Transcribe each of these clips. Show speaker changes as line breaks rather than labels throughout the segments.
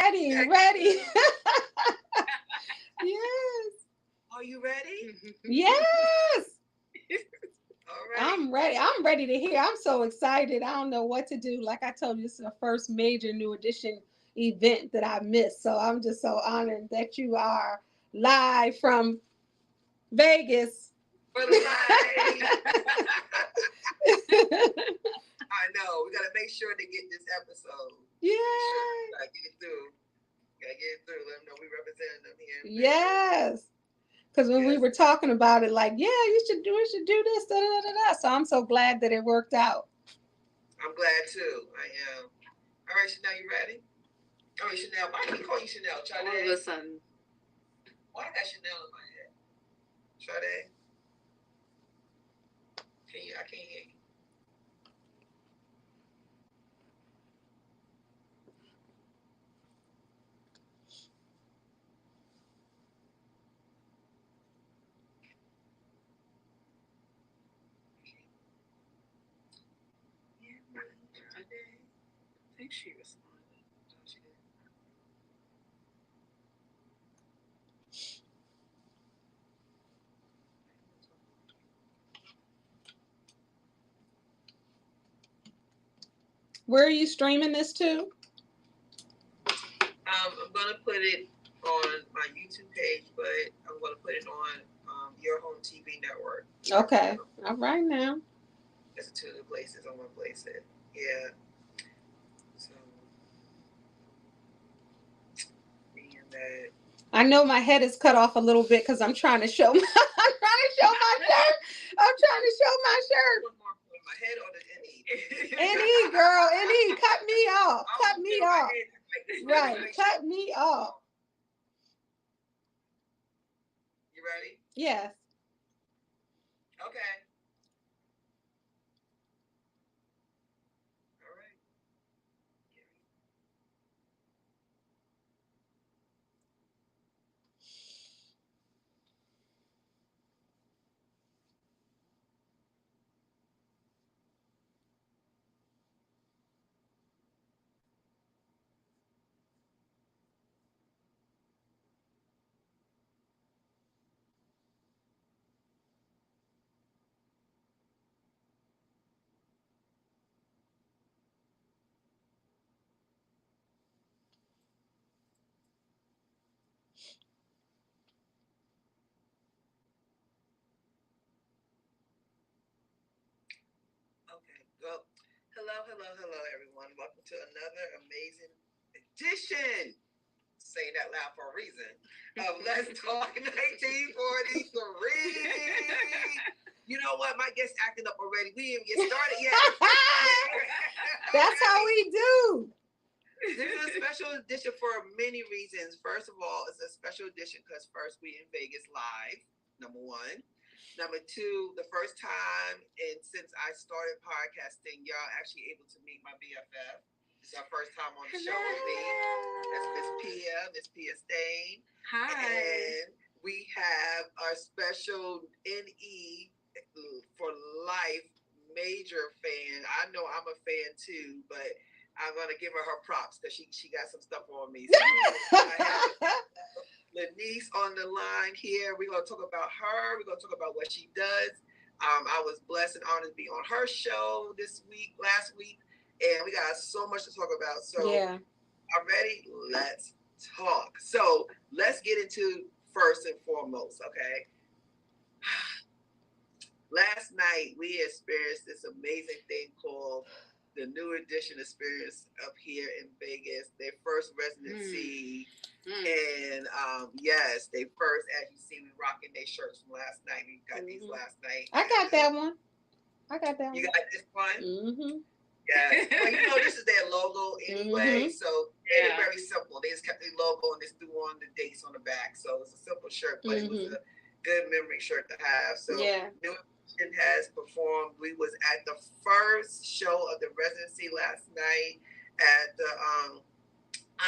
Ready, ready. Yes.
Are you ready?
Yes.
All right.
I'm ready. I'm ready to hear. I'm so excited. I don't know what to do. Like I told you, this is the first major new edition event that I missed. So I'm just so honored that you are live from Vegas.
For the live. I know. We got to make sure to get this episode.
Yeah.
Sure. Gotta get it through. Gotta get it through. Let them know we representing them here.
Yes. Because when we were talking about it, like, yeah, we should do this, da, da, da, da. So I'm so glad that it worked out.
I'm glad too. I am. All right, Chanel, you ready? Oh, Chanel. Why do you call you Chanel?
All of a sudden.
Why I got Chanel in my head? Sade? I can't hear you.
I think she responded.
She did.
Where are you streaming this to?
I'm going to put it on my YouTube page, but I'm going to put it on Your Home TV network.
Okay. All right now.
That's two of the places I'm going to place it. Yeah. So, being that.
I know my head is cut off a little bit because I'm trying to show my shirt. I'm trying to show my shirt.
My head on the NE.
NE, girl. NE. Cut me off. Cut me off. Right. Cut me off.
You ready?
Yes.
Okay. All right. Okay. Well, hello, everyone. Welcome to another amazing edition. Saying that loud for a reason. Let's Talk 1943. You know what? My guest acting up already. We didn't even get started yet.
That's how we do.
This is a special edition for many reasons. First of all, it's a special edition because first we in Vegas live, number one. Number two, the first time and since I started podcasting, y'all actually able to meet my BFF. It's our first time on the show with me. That's Miss Pia Stain.
Hi.
And we have our special NE for life major fan. I know I'm a fan too, but I'm gonna give her props because she got some stuff on me. So I have Lanice on the line here. We're gonna talk about her. We're gonna talk about what she does. I was blessed and honored to be on her show last week, and we got so much to talk about. So
yeah.
I'm ready. Let's talk. So let's get into first and foremost, okay? Last night we experienced this amazing thing called the New Edition experience up here in Vegas. Their first residency. And yes, they first, as you see, we rocking their shirts from last night. We got these last night.
I got that one. You
got this one?
Mm-hmm.
Yeah. Well, you know, this is their logo anyway. So they were very simple. They just kept their logo and they threw on the dates on the back. So it's a simple shirt, but it was a good memory shirt to have. So New Edition has performed. We was at the first show of the residency last night at the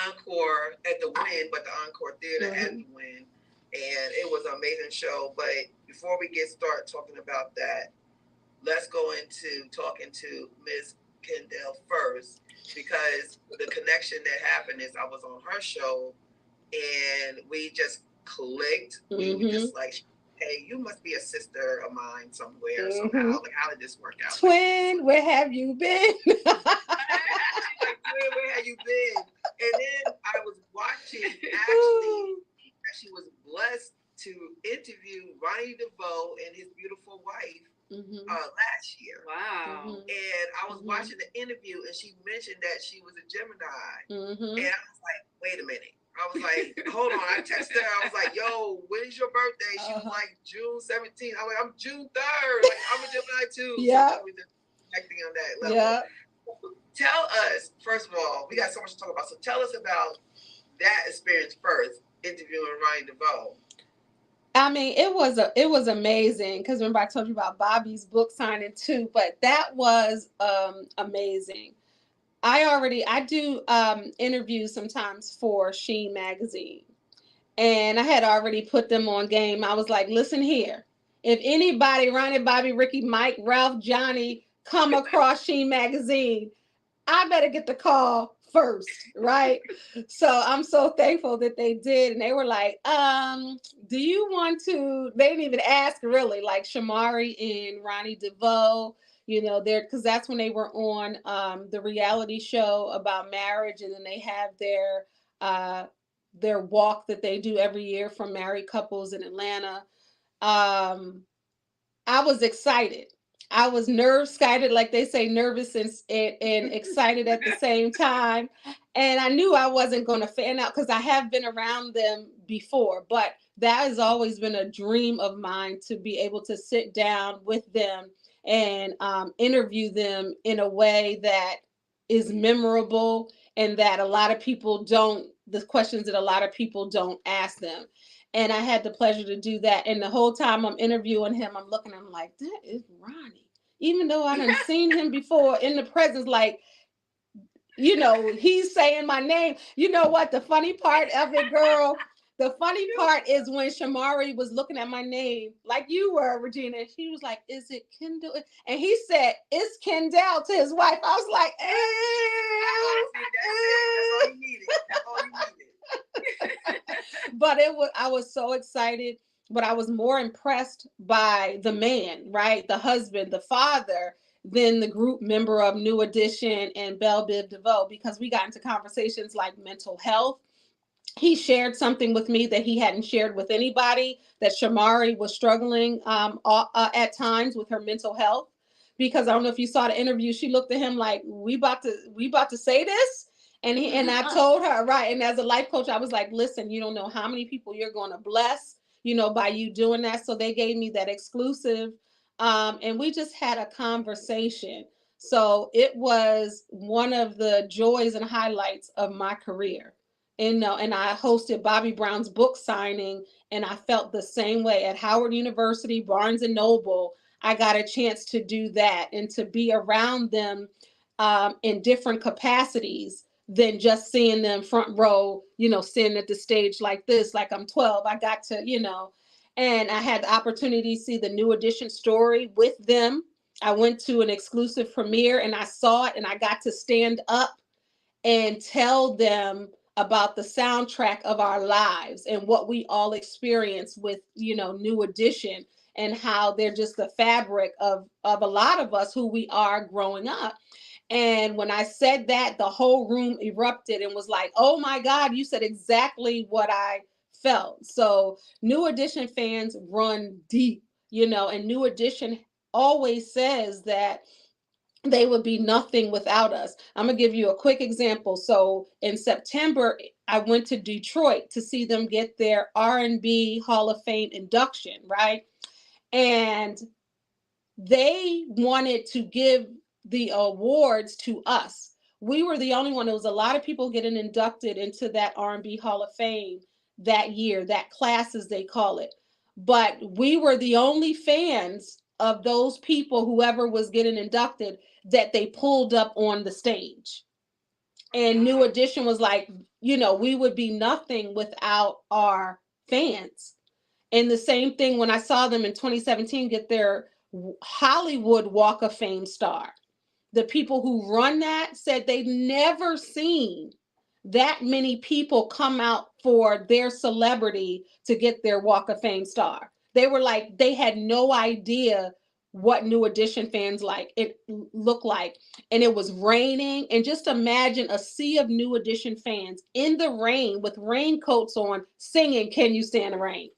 Encore at the Wynn, but the Encore Theater at the Wynn. And it was an amazing show. But before we get started talking about that, let's go into talking to Ms. Kendall first because the connection that happened is I was on her show and we just clicked. We were just like, hey, you must be a sister of mine somewhere somehow. Like, how did this work out?
Twin, where have you been?
She's like, twin, where have you been? And then I was watching, actually, she was blessed to interview Ronnie DeVoe and his beautiful wife last year.
Wow.
And I was watching the interview and she mentioned that she was a Gemini. And I was like, wait a minute. I was like, hold on. I texted her. I was like, yo, when's your birthday? She was like, June 17th. I'm like, I'm June 3rd. Like, I'm a Gemini too.
Yeah.
So we're just connecting on that level.
Yeah.
Tell us, first of all, we got so much to talk about. So tell us about that experience first, interviewing Ryan DeVoe.
I mean, it was amazing because remember I told you about Bobby's book signing too, but that was amazing. I do interviews sometimes for Sheen magazine, and I had already put them on game. I was like, listen here, if anybody, Ronnie, Bobby, Ricky, Mike, Ralph, Johnny, come across Sheen magazine, I better get the call first, right? So I'm so thankful that they did. And they were like, do you want to, they didn't even ask really, like Shamari and Ronnie DeVoe, you know, they're, because that's when they were on the reality show about marriage. And then they have their walk that they do every year for married couples in Atlanta. I was excited. I was nerve-skited, like they say, nervous and excited at the same time. And I knew I wasn't going to fan out because I have been around them before. But that has always been a dream of mine to be able to sit down with them and interview them in a way that is memorable and that a lot of people don't, the questions that a lot of people don't ask them. And I had the pleasure to do that. And the whole time I'm interviewing him, I'm looking at him like, that is Ronnie. Even though I done seen him before in the presence, like, you know, he's saying my name. You know what? The funny part of it, girl, the funny part is when Shamari was looking at my name, like you were, Regina, and she was like, is it Kendall? And he said, it's Kendall to his wife. I was like,
That's all you needed. That's all you needed.
But I was so excited, but I was more impressed by the man, right? The husband, the father, than the group member of New Edition and Belle Biv DeVoe, because we got into conversations like mental health. He shared something with me that he hadn't shared with anybody, that Shamari was struggling at times with her mental health. Because I don't know if you saw the interview, she looked at him like, we about to say this. And I told her, right, and as a life coach, I was like, listen, you don't know how many people you're going to bless, you know, by you doing that. So they gave me that exclusive, and we just had a conversation. So it was one of the joys and highlights of my career. And I hosted Bobby Brown's book signing, and I felt the same way at Howard University, Barnes and Noble. I got a chance to do that and to be around them in different capacities than just seeing them front row, you know, sitting at the stage like this, like I'm 12. I got to, you know, and I had the opportunity to see the New Edition story with them. I went to an exclusive premiere and I saw it, and I got to stand up and tell them about the soundtrack of our lives and what we all experience with, you know, New Edition, and how they're just the fabric of a lot of us who we are growing up. And when I said that, the whole room erupted and was like, oh my God, you said exactly what I felt. So New Edition fans run deep, you know, and New Edition always says that they would be nothing without us. I'm going to give you a quick example. So in September, I went to Detroit to see them get their R&B Hall of Fame induction, right? And they wanted to give the awards to us. We were the only one. There was a lot of people getting inducted into that R&B Hall of Fame that year, that class as they call it. But we were the only fans of those people, whoever was getting inducted, that they pulled up on the stage. And New Edition was like, you know, we would be nothing without our fans. And the same thing when I saw them in 2017 get their Hollywood Walk of Fame star. the people who run that said they've never seen that many people come out for their celebrity to get their Walk of Fame star. They were like, they had no idea what New Edition fans like it looked like. And it was raining. And just imagine a sea of New Edition fans in the rain with raincoats on singing Can You Stand the Rain?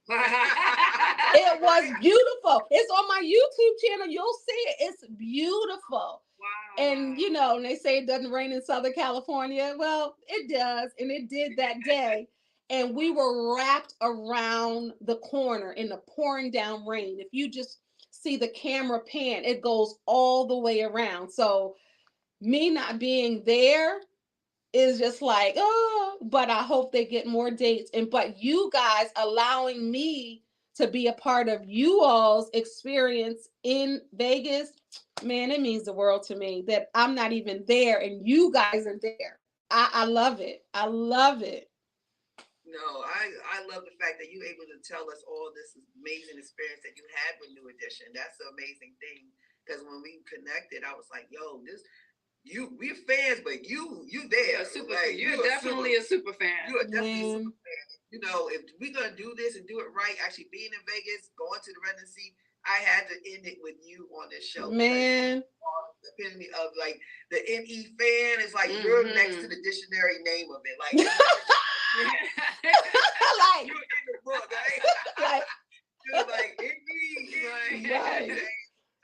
It was beautiful. It's on my YouTube channel. You'll see it. It's beautiful.
Wow.
And you know, and they say it doesn't rain in Southern California. Well, it does, and it did that day. And we were wrapped around the corner in the pouring down rain. If you just see the camera pan, it goes all the way around. So me not being there is just like, oh, but I hope they get more dates. And but you guys allowing me to be a part of you all's experience in Vegas, man, it means the world to me that I'm not even there and you guys are there. I love it. I love it.
No, I love the fact that you're able to tell us all this amazing experience that you had with New Edition. That's the amazing thing. Because when we connected, I was like, yo, we're fans, but you there.
You're definitely a super fan.
You are definitely a super fan. You know, if we're gonna do this and do it right, actually being in Vegas, going to the Residency, I had to end it with you on this show.
Man.
The epitome of like the NE fan is like you're next to the dictionary name of it. Like,
like
you're in the book, right?
like
you're like NE,
right.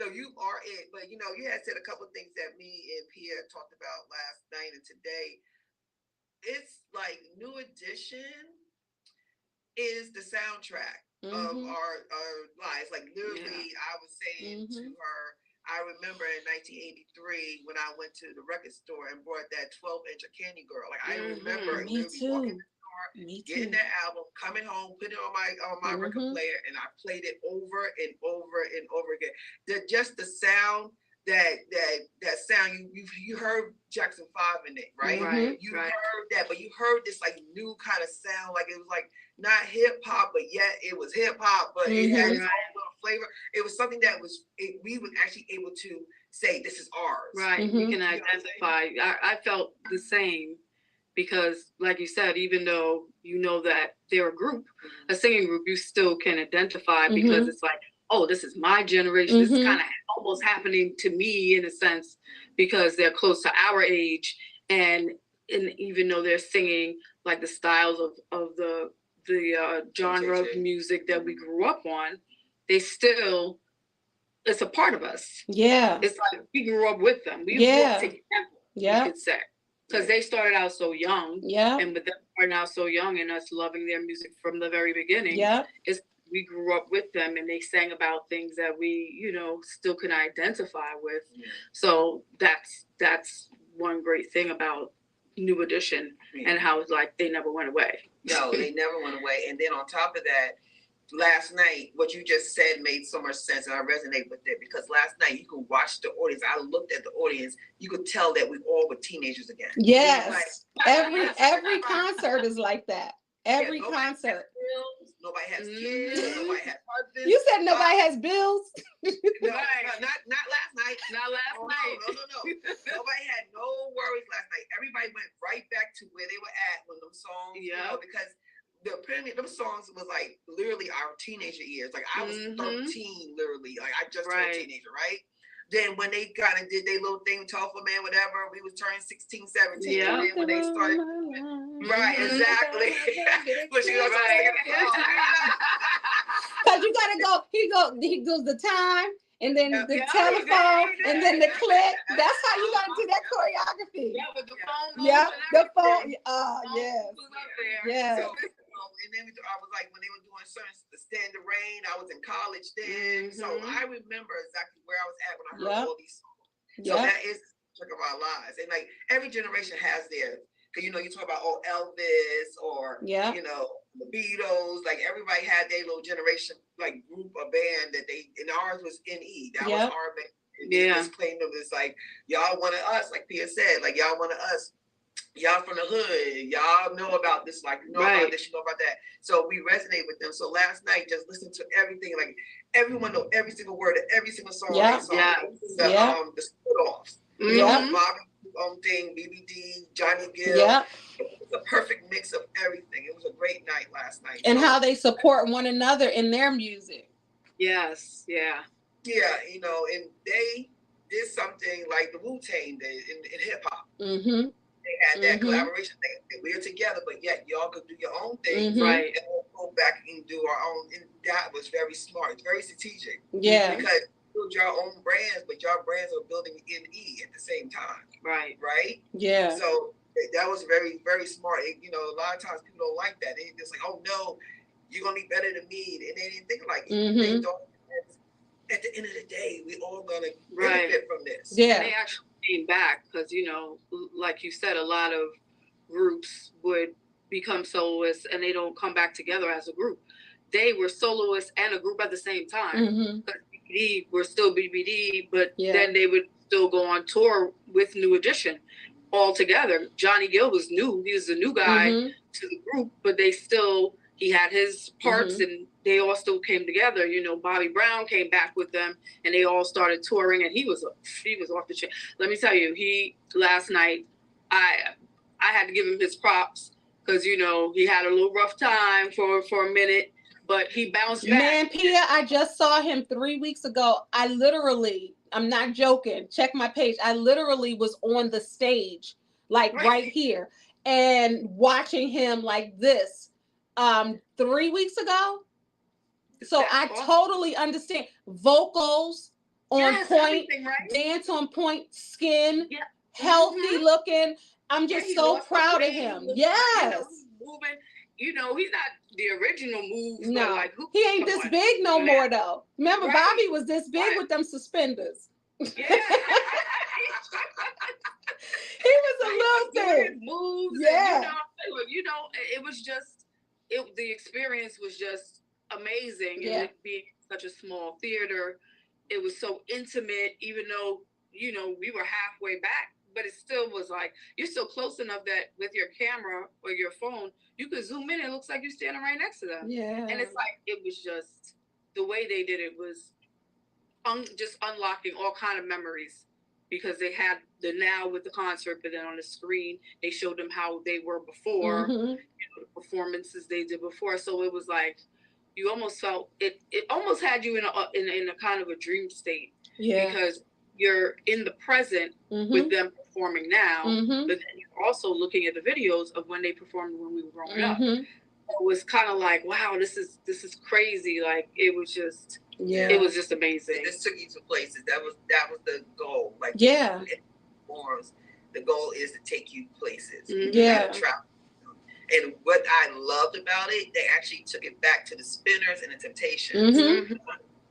So you are it. But you know, you had said a couple of things that me and Pia talked about last night and today. It's like New Edition is the soundtrack of our lives. Like literally, I was saying to her, I remember in 1983 when I went to the record store and bought that 12-inch of Candy Girl. Like I remember literally walking in the store, getting that album, coming home, putting it on my record player, and I played it over and over and over again. Just the sound. That sound you heard Jackson 5 in it, right? You heard that, but you heard this like new kind of sound, like it was like not hip hop, but yet it was hip hop, but it had its own little flavor. It was something that we were actually able to say this is ours.
Right, we can identify. I felt the same because, like you said, even though you know that they're a group, a singing group, you still can identify because it's like, oh, this is my generation. This is kind of almost happening to me in a sense because they're close to our age, and even though they're singing like the styles of the genre of music that we grew up on, they still, it's a part of us. Yeah, it's like we grew up with them. We grew up together. You could say. Because they started out so young, and with them starting out so young and us loving their music from the very beginning, we grew up with them and they sang about things that we, you know, still can identify with. So that's one great thing about New Edition and how it's like they never went away.
No, they never went away. And then on top of that, last night, what you just said made so much sense, and I resonate with it because last night you could watch the audience. I looked at the audience. You could tell that we all were teenagers again.
Yes, like, every concert is like that. Every concert.
Nobody has kids. Nobody has husbands.
You said nobody has bills.
No, not last night.
Not last night.
No. Nobody had no worries last night. Everybody went right back to where they were at when them songs, you know, because them songs was like literally our teenager years. Like I was 13, literally. Like I just turned a teenager, right? Then when they kind of did their little thing, Tougher Man, whatever, we was turning 16, 17. Yeah. And then when they started, right, exactly. But she was like,
because you gotta go. He goes the time, and then the telephone, and then the click. That's how you gotta do that choreography.
Yeah, with the phone.
Yeah, the phone. Yeah.
So, and then I was like, when they were doing certain Stand the Rain, I was in college then. So I remember exactly where I was at when I heard all these songs. So that is the of our lives. And like every generation has their, because you know, you talk about Elvis or you know, the Beatles, like everybody had their little generation like group or band that they, and ours was NE. That was our band. And they just claimed it was like, y'all wanted us, like Pia said, like y'all wanted us y'all from the hood, y'all know about this, like you know about this, you know about that. So we resonate with them. So last night, just listen to everything, like everyone know every single word of every single song they song. The split offs. Bobby thing, BBD, Johnny Gill. Yeah. It was a perfect mix of everything. It was a great night last night.
And how they support one another in their music.
Yes, yeah.
Yeah, you know, and they did something like the Wu-Tang did in hip hop.
Mm-hmm.
They had that collaboration thing. We're together, but yet y'all could do your own thing,
right?
And we'll go back and do our own. And that was very smart, very strategic.
Yeah,
because you build your own brands, but your brands are building NE at the same time.
Right.
Right.
Yeah.
So that was very, very smart. You know, a lot of times people don't like that. They just like, oh no, you're gonna be better than me, and they didn't think like it. They don't. At the end of the day, we all gonna benefit from this.
Yeah.
And they actually came back because, you know, like you said, a lot of groups would become soloists and they don't come back together as a group. They were soloists and a group at the same time. BBD were still BBD, but then they would still go on tour with New Edition all together. Johnny Gill was new. He was a new guy to the group, but he had his parts and they all still came together. You know, Bobby Brown came back with them and they all started touring and he was off the chain. Let me tell you, last night, I had to give him his props because, you know, he had a little rough time for a minute, but he bounced back.
Man, Pia, I just saw him 3 weeks ago. I'm not joking. Check my page. I literally was on the stage, like right here, and watching him like this 3 weeks ago. So I totally understand. Vocals on point, dance on point, skin, healthy looking. I'm just so proud of him. Yes.
Moving. You know, he's not the original moves.
No,
like,
he ain't this big no more though. Remember, Bobby was this big with them suspenders. Yeah. He was a little thing.
Moves. Yeah. And, you know, it was just, the experience was just amazing.
Yeah.
And it being such a small theater, it was so intimate, even though, you know, we were halfway back, but it still was like, you're still close enough that with your camera or your phone, you could zoom in and it looks like you're standing right next to them.
Yeah.
And it's like, it was just, the way they did it was just unlocking all kind of memories, because they had the now with the concert, but then on the screen, they showed them how they were before, you know, the performances they did before. So it was like, you almost felt, it almost had you in a kind of a dream state.
Yeah.
Because you're in the present with them performing now, but then you're also looking at the videos of when they performed when we were growing up. It was kind of like, wow, this is crazy. Like, it was just, it was just amazing.
This took you to places. That was the goal. Like, forms, the goal is to take you places.
Yeah.
Travel. And what I loved about it, they actually took it back to the Spinners and the Temptations.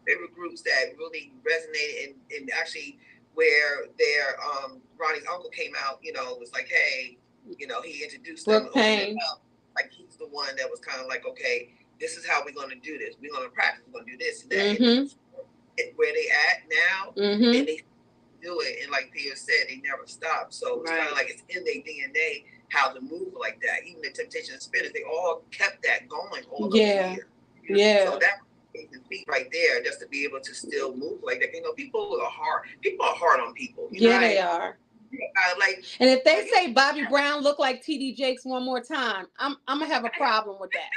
Favorite groups that really resonated, and actually where their Ronnie's uncle came out, you know, was like, hey, you know, he introduced them. Like, he's the one that was kind of like, okay, this is how we're going to do this. We're going to practice. We're going to do this and that. And where they at now, and they do it. And like Pia said, they never stop. So it's kind of like it's in their DNA how to move like that. Even the Temptation and Spinners, they all kept that going all the year.
Yeah.
So that feet right there, just to be able to still move like that. You know, people are hard on people. You know?
They are. And if they say Bobby Brown look like TD Jakes one more time, I'm gonna have a problem with that.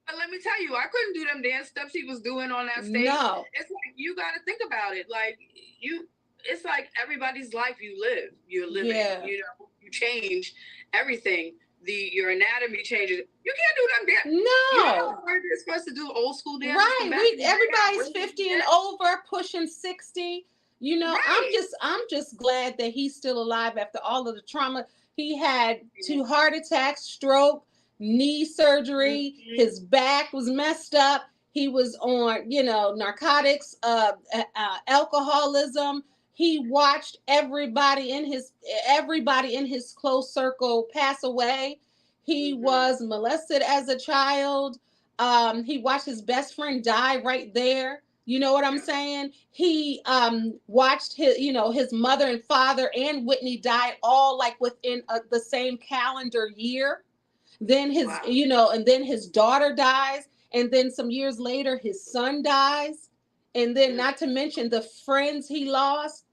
But let me tell you, I couldn't do them dance steps he was doing on that stage.
No.
It's like, you got to think about it. Like, it's like everybody's life you're living.
Yeah.
You know, you change everything. Your anatomy changes. You can't do them dance.
No.
You know, we're supposed to do old school dance.
Right. Everybody's 50 and over, pushing 60. You know, I'm just glad that he's still alive after all of the trauma. He had 2 heart attacks, stroke, knee surgery. His back was messed up. He was on, you know, narcotics, alcoholism. He watched everybody in his close circle pass away. He was molested as a child. He watched his best friend die right there. You know what I'm saying? He watched his, his mother and father and Whitney died all like within the same calendar year. Then his, and then his daughter dies, and then some years later his son dies, and then not to mention the friends he lost.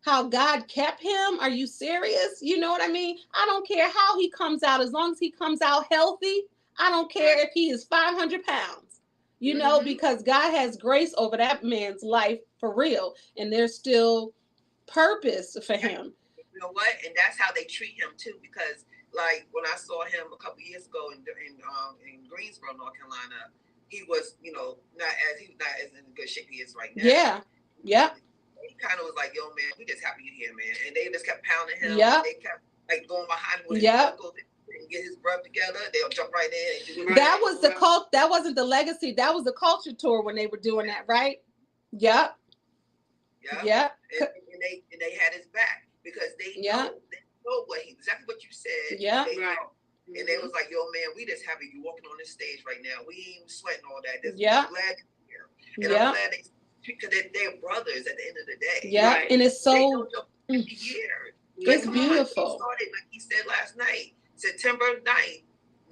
How God kept him? Are you serious? You know what I mean? I don't care how he comes out, as long as he comes out healthy. I don't care if he is 500 pounds, because God has grace over that man's life for real. And there's still purpose for him.
You know what? And that's how they treat him too. Because like when I saw him a couple years ago in Greensboro, North Carolina, he was, not as in good shape he is right now.
Yeah. Yeah.
He kind of was like, yo, man, we just happy you're here, man. And they just kept pounding him.
Yeah.
They kept like going behind him with his uncles and get his breath together. They'll jump right in. And
that was the cult. That wasn't the legacy. That was the culture tour when they were doing that, right? Yep.
Yeah. And they had his back because they know exactly what you said.
Yeah.
And they was like, yo, man, we just happy you walking on this stage right now. We ain't sweating all that.
Yeah.
I'm glad you're here. And I'm glad because they're brothers at the end of the day.
Yeah. Right. And it's so
years.
It's beautiful.
He started, like he said last night, September 9th,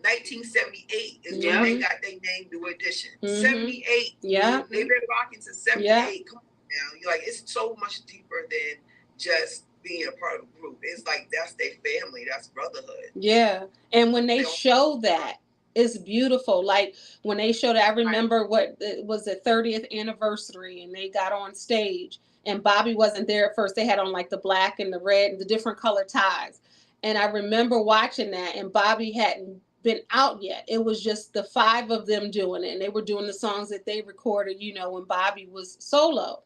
1978 is when they got their name New Edition. 78.
Yeah.
They've been rocking since 78.
Yeah.
Come on now. You're like, it's so much deeper than just being a part of a group. It's like that's their family. That's brotherhood.
Yeah. And when they show that, it's beautiful. Like when they showed it, I remember what it was, the 30th anniversary, and they got on stage, and Bobby wasn't there at first. They had on like the black and the red and the different color ties. And I remember watching that, and Bobby hadn't been out yet. It was just the 5 of them doing it, and they were doing the songs that they recorded, when Bobby was solo.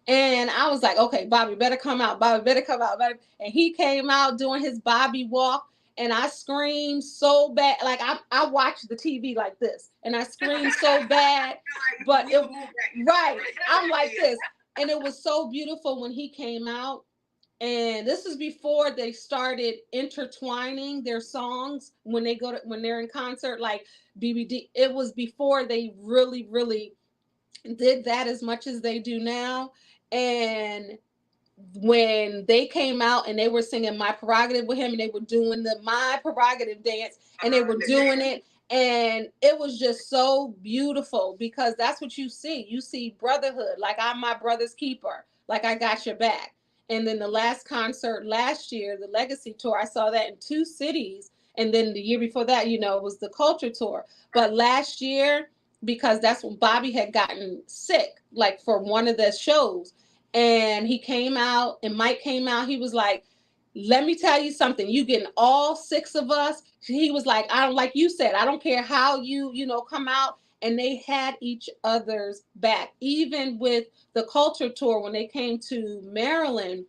And I was like, okay, Bobby better come out. Bobby better come out. And he came out doing his Bobby walk. And I screamed so bad. Like I watched the TV like this. And I screamed so bad. But I'm like this. And it was so beautiful when he came out. And this is before they started intertwining their songs when they're in concert, like BBD. It was before they really, really did that as much as they do now. And when they came out and they were singing My Prerogative with him, and they were doing the My Prerogative dance, and they were doing it, and it was just so beautiful, because that's what you see. You see brotherhood, like I'm my brother's keeper, like I got your back. And then the last concert last year, the Legacy Tour, I saw that in 2 cities. And then the year before that, it was the Culture Tour. But last year, because that's when Bobby had gotten sick, like for one of the shows. And he came out, and Mike came out. He was like, let me tell you something. You getting all 6 of us. He was like, I don't, like you said, I don't care how you come out. And they had each other's back. Even with the Culture Tour, when they came to Maryland,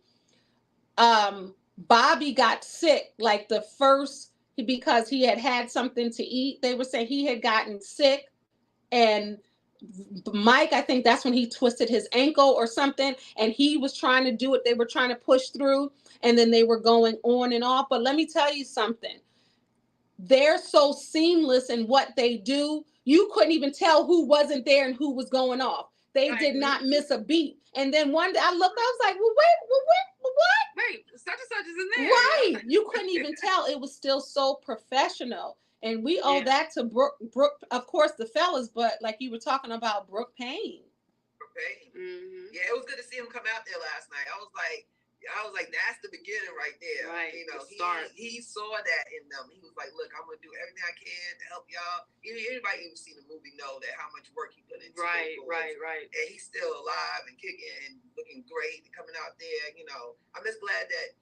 Bobby got sick like the first, because he had something to eat. They were saying he had gotten sick. And Mike, I think that's when he twisted his ankle or something, and he was trying to do it. They were trying to push through, and then they were going on and off. But let me tell you something. They're so seamless in what they do. You couldn't even tell who wasn't there and who was going off. They did not miss a beat. And then one day I looked, I was like, well, what?
Wait, such and such is in there.
Right. You couldn't even tell. It was still so professional. And we owe that to Brooke, of course, the fellas, but like you were talking about Brooke Payne.
Mm-hmm. Yeah, it was good to see him come out there last night. I was like, that's the beginning right there.
Right.
He saw that in them. He was like, look, I'm gonna do everything I can to help y'all. Anybody even seen the movie know that how much work he put into it. Right. And he's still alive and kicking and looking great and coming out there. I'm just glad that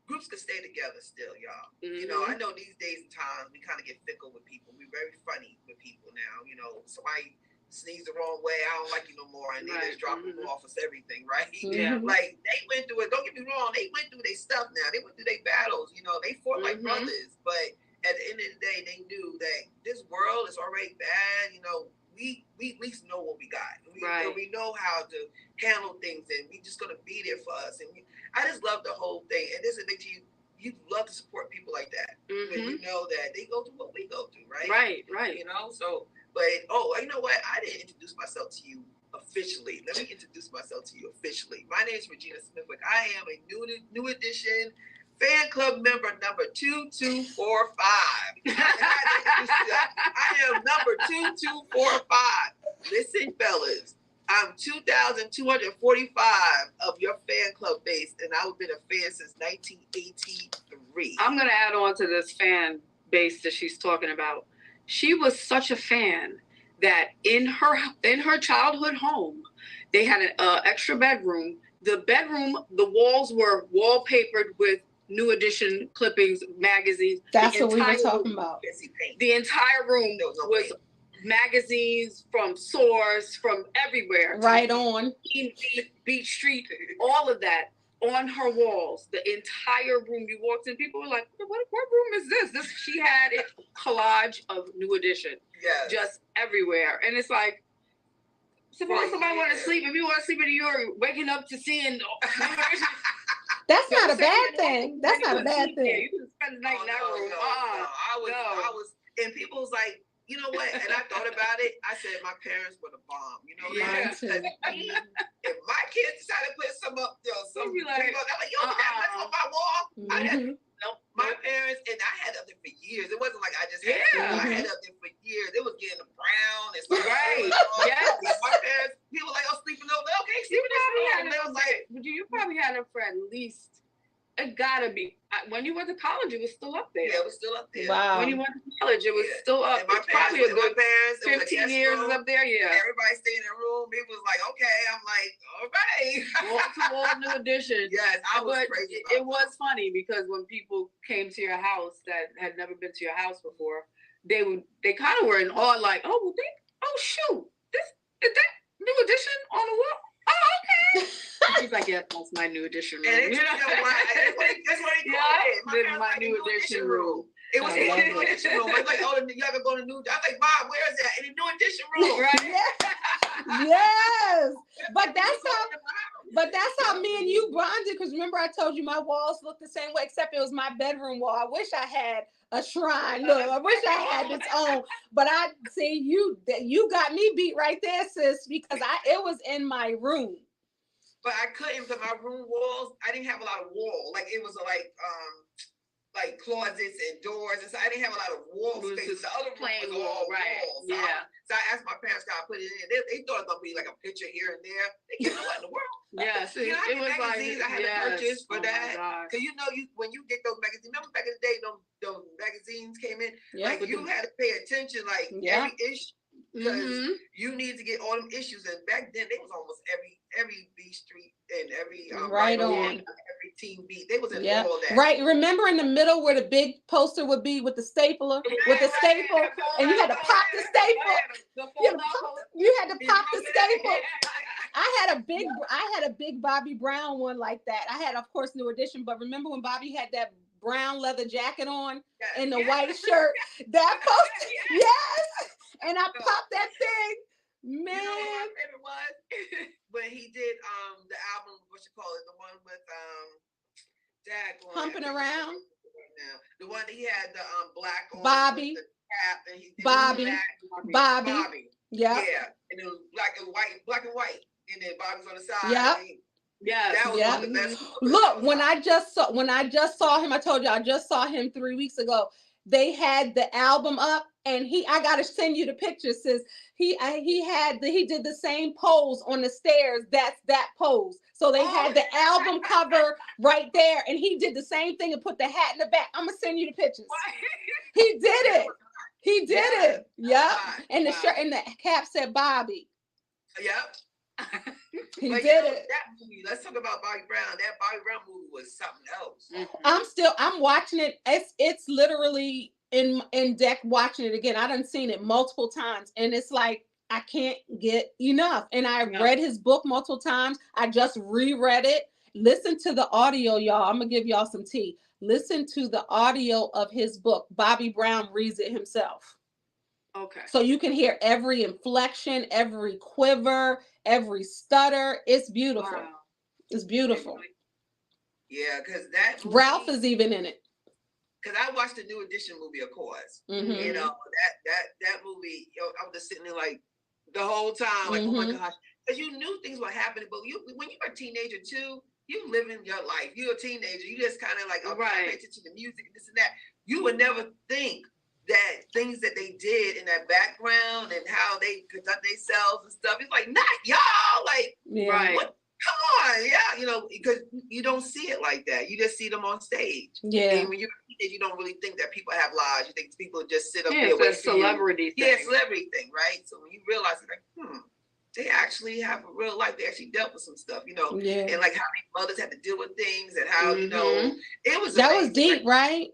groups could stay together still, y'all.
Mm-hmm.
I know these days and times we kind of get fickle with people. We're very funny with people now. Somebody sneeze the wrong way, I don't like you no more, and they just drop them off us everything, right?
Yeah.
Like they went through it. Don't get me wrong, they went through their stuff now. They went through their battles. They fought like brothers, but at the end of the day, they knew that this world is already bad. We at least know what we got. We know how to handle things, and we just gonna be there for us. And I just love the whole thing. And this is makes you love to support people like that when you know that they go through what we go through, right?
Right.
So, but you know what? I didn't introduce myself to you officially. Let me introduce myself to you officially. My name is Regina Smithwick. I am a new edition fan club member number 2245. I am number 2245. Listen, fellas, I'm 2,245 of your fan club base, and I've been a fan since 1983.
I'm going to add on to this fan base that she's talking about. She was such a fan that in her childhood home, they had an extra bedroom. The walls were wallpapered with New Edition clippings, magazines.
That's what we were talking about.
The entire room was magazines from Source, from everywhere.
Right on.
Beach Street, all of that on her walls. The entire room. You walked in, people were like, what room is this? She had a collage of New Edition.
Yes.
Just everywhere. And it's like, suppose somebody want to sleep. If you want to sleep and you're waking up to seeing New Edition.
That's not a bad thing. That's not a bad thing.
You can spend the night in that room.
I was, and people was like, you know what? And I thought about it. I said my parents were the bomb. You know,
Mine too.
If my kids decided to put some up, some
be like,
I'm like, yo, that's on my wall.
Mm-hmm.
My parents, and I had up there for years. It wasn't like I just had it. I had up there for years. It was getting brown and stuff.
Right.
Yes. My parents, people like, oh, sleeping over. Okay, sleeping over. And they was like,
you probably had it for at least, it gotta be. When you went to college, it was still up there.
Yeah, it was still up there.
Wow.
When you went to college, it was still up.
And my
Probably a good
parents,
15 years up there, yeah.
Everybody stayed in the room. It was like, okay. I'm like, all right.
Wall New Edition.
Yes, I was crazy.
It was funny because when people came to your house that had never been to your house before, they kind of were in awe, like, oh shoot, is that New Edition on the wall? Oh, okay. She's like, yeah, that's my New Edition room.
And that's what he called it.
My New Edition room.
It was in the New Edition room. I was like, oh, you ever go to New? I was like, Mom, where is that? In the New Edition room,
right? Yes. But that's how me and you bonded. Because remember, I told you my walls look the same way, except it was my bedroom wall. I wish I had a shrine. Look, I wish I had its own. But I see you got me beat right there, sis, because it was in my room.
But I couldn't, because my room walls, I didn't have a lot of wall. Like it was like closets and doors, and so I didn't have a lot of wall space. The other room was all
right?
walls. So I asked my parents, "God, put it in." They thought it was gonna be like a picture here and there. They didn't know what in the world.
Yes,
you know, it was magazines I had to purchase for that. Because you know, when you get those magazines, remember back in the day, those magazines came in. Yeah, like you had to pay attention, like every issue. Because you need to get all them issues, and back then they was almost every B Street and every
right on
every Team B. They was in all that.
Right. Remember in the middle where the big poster would be with the stapler, with the staple, and you had to pop the staple. You had to pop the staple. I had a big Bobby Brown one like that. I had, of course, New Edition, but remember when Bobby had that brown leather jacket on and the white shirt? That poster, yes. And I popped that thing, man.
You know what my favorite was? When he did the album, what you call it, the one with
Pumping Around.
The one that he had the black on
Bobby.
The cap, and he did
Bobby. Yeah.
Yeah. And it was black and white. And then Bobby's on the side.
Yeah.
Yeah,
that was one of the best.
Look, when I just saw him, I told you I just saw him 3 weeks ago. They had the album up, and I gotta send you the pictures. Sis, he did the same pose on the stairs. That's that pose. So they had the album cover right there, and he did the same thing and put the hat in the back. I'm gonna send you the pictures. He did it. He did it. Yep. And the shirt and the cap said Bobby.
Yep.
He did it.
That movie, let's talk about Bobby Brown. That Bobby Brown movie was something else.
I'm watching it. It's literally in deck watching it again. I done seen it multiple times, and it's like I can't get enough. And I read his book multiple times. I just reread it. Listen to the audio, y'all. I'm gonna give y'all some tea. Listen to the audio of his book. Bobby Brown reads it himself.
Okay.
So you can hear every inflection, every quiver, every stutter. It's beautiful. Wow. It's beautiful.
Yeah, because that movie,
Ralph is even in it.
Because I watched the New Edition movie, of course.
Mm-hmm.
You know, that movie, I was just sitting there like the whole time, like, oh my gosh. because you knew things were happening. But when you were a teenager too, you living your life. You're a teenager. You just kind of like, oh, pay attention to music and this and that. You would never think that things that they did in that background and how they conduct themselves and stuff. It's like, not y'all. Like, what? Come on, yeah, because you don't see it like that. You just see them on stage.
Yeah.
And when you're a teenager, you don't really think that people have lives. You think people just sit up there.
It's a celebrity thing.
Yeah, celebrity thing, right? So when you realize it's like, they actually have a real life. They actually dealt with some stuff, and like how many mothers had to deal with things, and how it was
that was deep, right?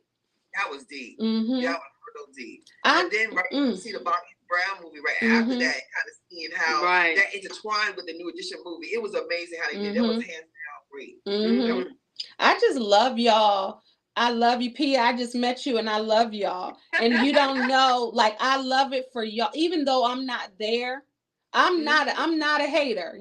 That was deep.
Mm-hmm.
That was real deep. And then you see the Bobby Brown movie after that, kind of seeing how that intertwined with the New Edition movie. It was amazing how they did. That was hands down great.
Mm-hmm. I just love y'all. I love you, Pia. I just met you and I love y'all. And you don't know, like, I love it for y'all. Even though I'm not there, I'm not a hater.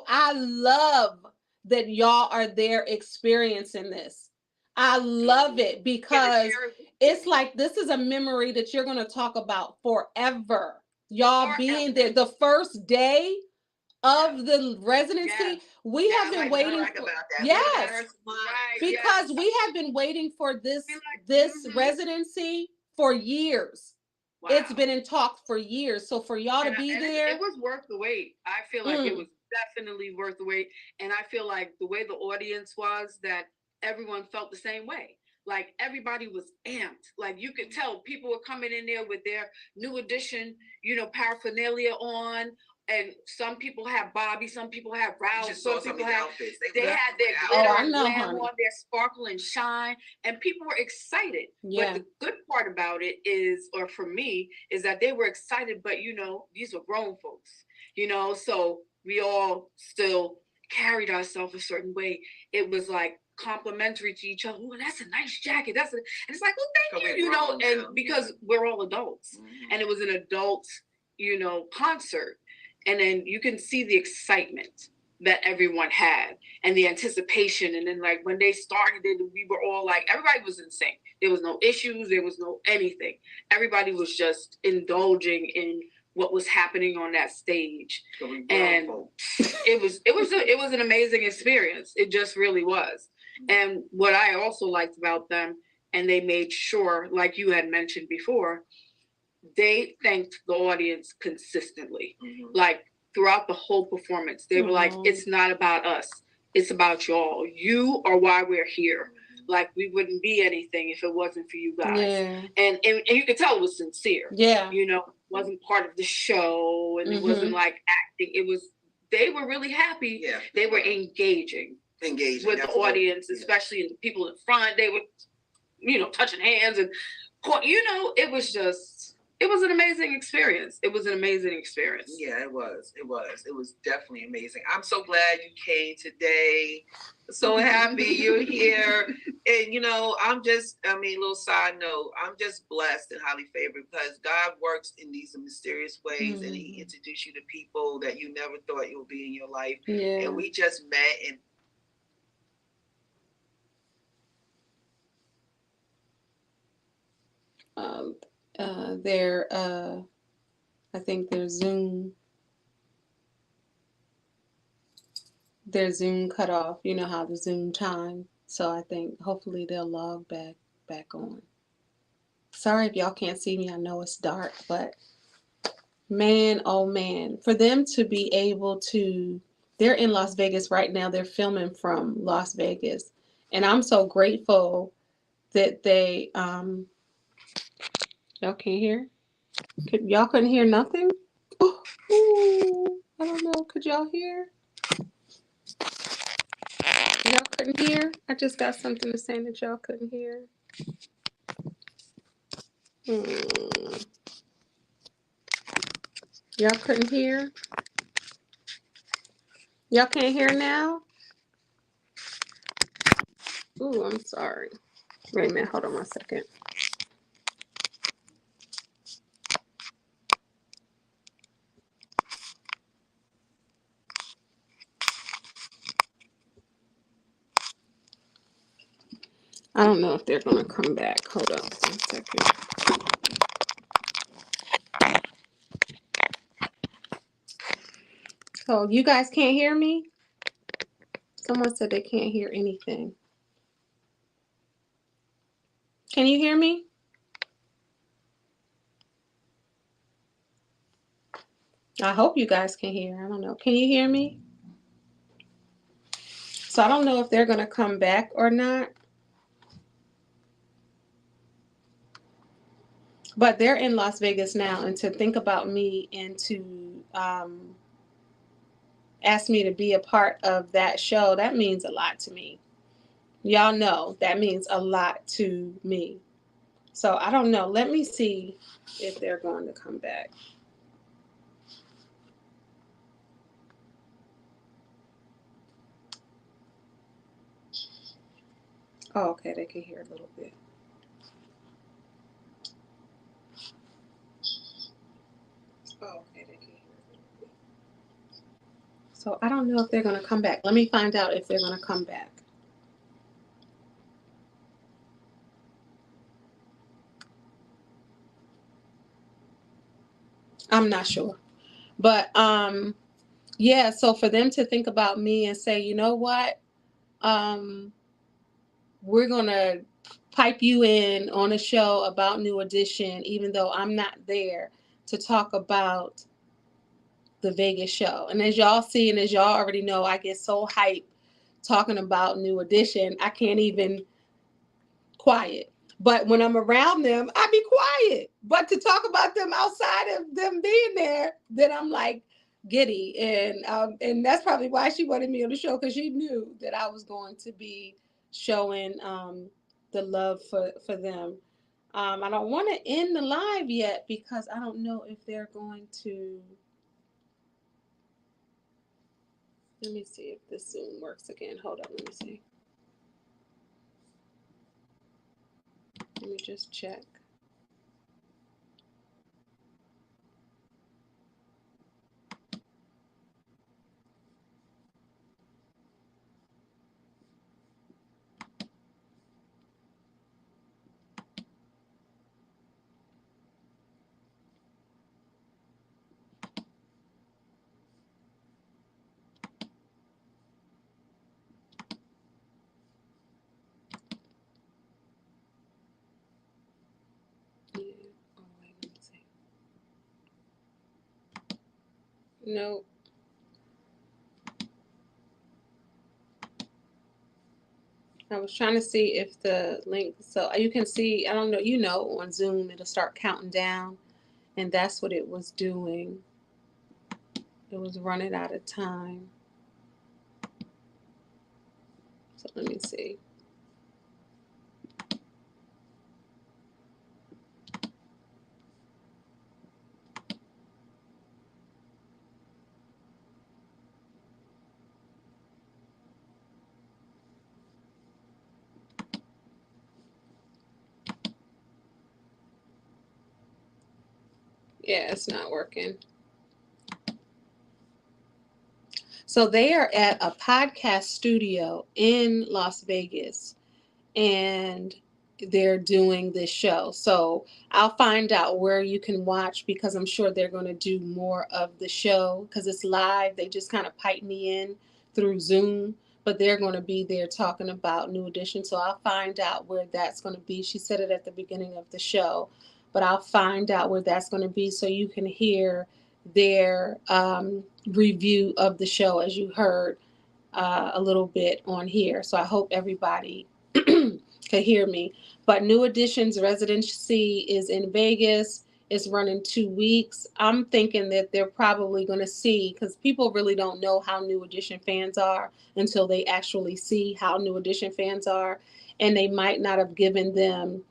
I love that y'all are there experiencing this. I love it because it's like this is a memory that you're going to talk about forever. Y'all being there the first day of the residency. We have been waiting for because we have been waiting for this residency for years. Wow. It's been in talks for years. So for y'all to be there,
it was worth the wait. I feel like it was definitely worth the wait. And I feel like the way the audience was, that everyone felt the same way. Like everybody was amped. Like you could tell people were coming in there with their New Edition, paraphernalia on. And some people have Bobby, some people have Ralph, some people had outfits. They had their glitter and glam on, their sparkle and shine, and people were excited. Yeah. But the good part about it is, or for me, is that they were excited, but these were grown folks, so we all still carried ourselves a certain way. It was like complimentary to each other. Oh, that's a nice jacket. And it's like, well, thank you, and because we're all adults, and it was an adult, concert. And then you can see the excitement that everyone had and the anticipation. And then like when they started it, we were all like, everybody was in sync. There was no issues. There was no anything. Everybody was just indulging in what was happening on that stage. And it was an amazing experience. It just really was. And what I also liked about them, and they made sure, like you had mentioned before, they thanked the audience consistently. Like throughout the whole performance, they were like, it's not about us, it's about y'all. You are why we're here. Like we wouldn't be anything if it wasn't for you guys. Yeah. And you could tell it was sincere. Yeah. It wasn't part of the show, and it wasn't like acting. It was, they were really happy. Yeah. They were engaging with the audience, especially in the people in front. They were touching hands, and it was an amazing experience. It was an amazing experience.
Yeah, it was. It was definitely amazing. I'm so glad you came today. So happy you're here. And, little side note, I'm just blessed and highly favored because God works in these mysterious ways, and he introduced you to people that you never thought you would be in your life. Yeah. And we just met, and
I think their Zoom cut off. You know how the Zoom time. So I think hopefully they'll log back on. Sorry if y'all can't see me. I know it's dark, but man, oh man, for them to be able to, they're in Las Vegas right now. They're filming from Las Vegas, and I'm so grateful that they y'all can't hear? Y'all couldn't hear nothing? Ooh, I don't know. Could y'all hear? Y'all couldn't hear? I just got something to say that y'all couldn't hear. Y'all couldn't hear? Y'all can't hear now? Ooh, I'm sorry. Wait a minute. Hold on one second. I don't know if they're going to come back. Hold on one second. So you guys can't hear me? Someone said they can't hear anything. Can you hear me? I hope you guys can hear. I don't know. Can you hear me? So I don't know if they're going to come back or not. But they're in Las Vegas now. And to think about me and to ask me to be a part of that show, that means a lot to me. Y'all know that means a lot to me. So I don't know. Let me see if they're going to come back. Oh, okay. They can hear a little bit. Oh, okay. They can hear a little bit. So I don't know if they're going to come back. Let me find out if they're going to come back. I'm not sure. But yeah, so for them to think about me and say, you know what? Um, we're going to pipe you in on a show about New Edition, even though I'm not there to talk about the Vegas show. And as y'all see, and as y'all already know, I get so hyped talking about New Edition, I can't even quiet. But when I'm around them, I be quiet. But to talk about them outside of them being there, then I'm like giddy, and that's probably why she wanted me on the show, because she knew that I was going to be showing the love for them. I don't want to end the live yet because I don't know if they're going to. Let me see if this Zoom works again. Hold on, let me see. Let me just check. Yeah. Oh wait, let me see. No. I was trying to see if the link, so you can see, I don't know, on Zoom, it'll start counting down, and that's what it was doing. It was running out of time. So let me see. Yeah, it's not working. So they are at a podcast studio in Las Vegas, and they're doing this show. So I'll find out where you can watch, because I'm sure they're going to do more of the show because it's live. They just kind of pipe me in through Zoom, but they're going to be there talking about New Edition. So I'll find out where that's going to be. She said it at the beginning of the show, but I'll find out where that's going to be so you can hear their review of the show, as you heard a little bit on here. So I hope everybody could hear me. But New Edition's residency is in Vegas. It's running 2 weeks. I'm thinking that they're probably going to see, because people really don't know how New Edition fans are until they actually see how New Edition fans are. And they might not have given them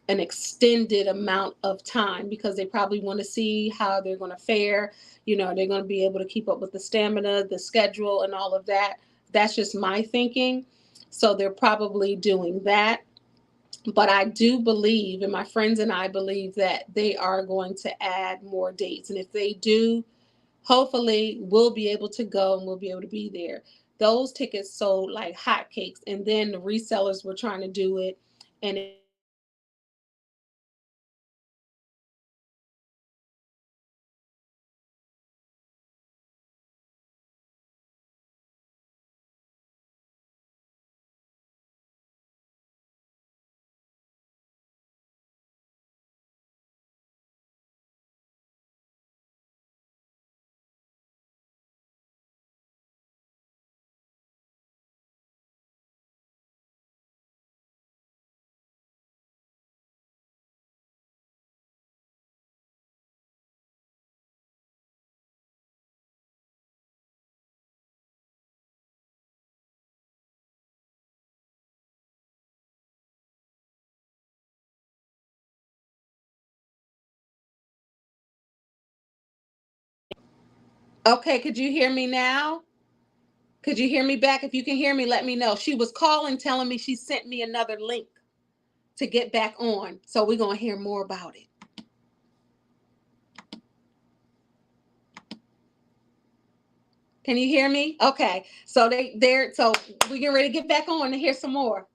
an extended amount of time because they probably want to see how they're going to fare. They're going to be able to keep up with the stamina, the schedule, and all of that. That's just my thinking. So they're probably doing that. But I do believe, and my friends and I believe, that they are going to add more dates. And if they do, hopefully we'll be able to go and we'll be able to be there. Those tickets sold like hotcakes. And then the resellers were trying to do it, and it was selling out quick. So I don't know if they're going to do it again. Okay, could you hear me now? Could you hear me back? If you can hear me, let me know. She was calling, telling me she sent me another link to get back on. So we're going to hear more about it. Can you hear me? Okay. So so we getting ready to get back on to hear some more.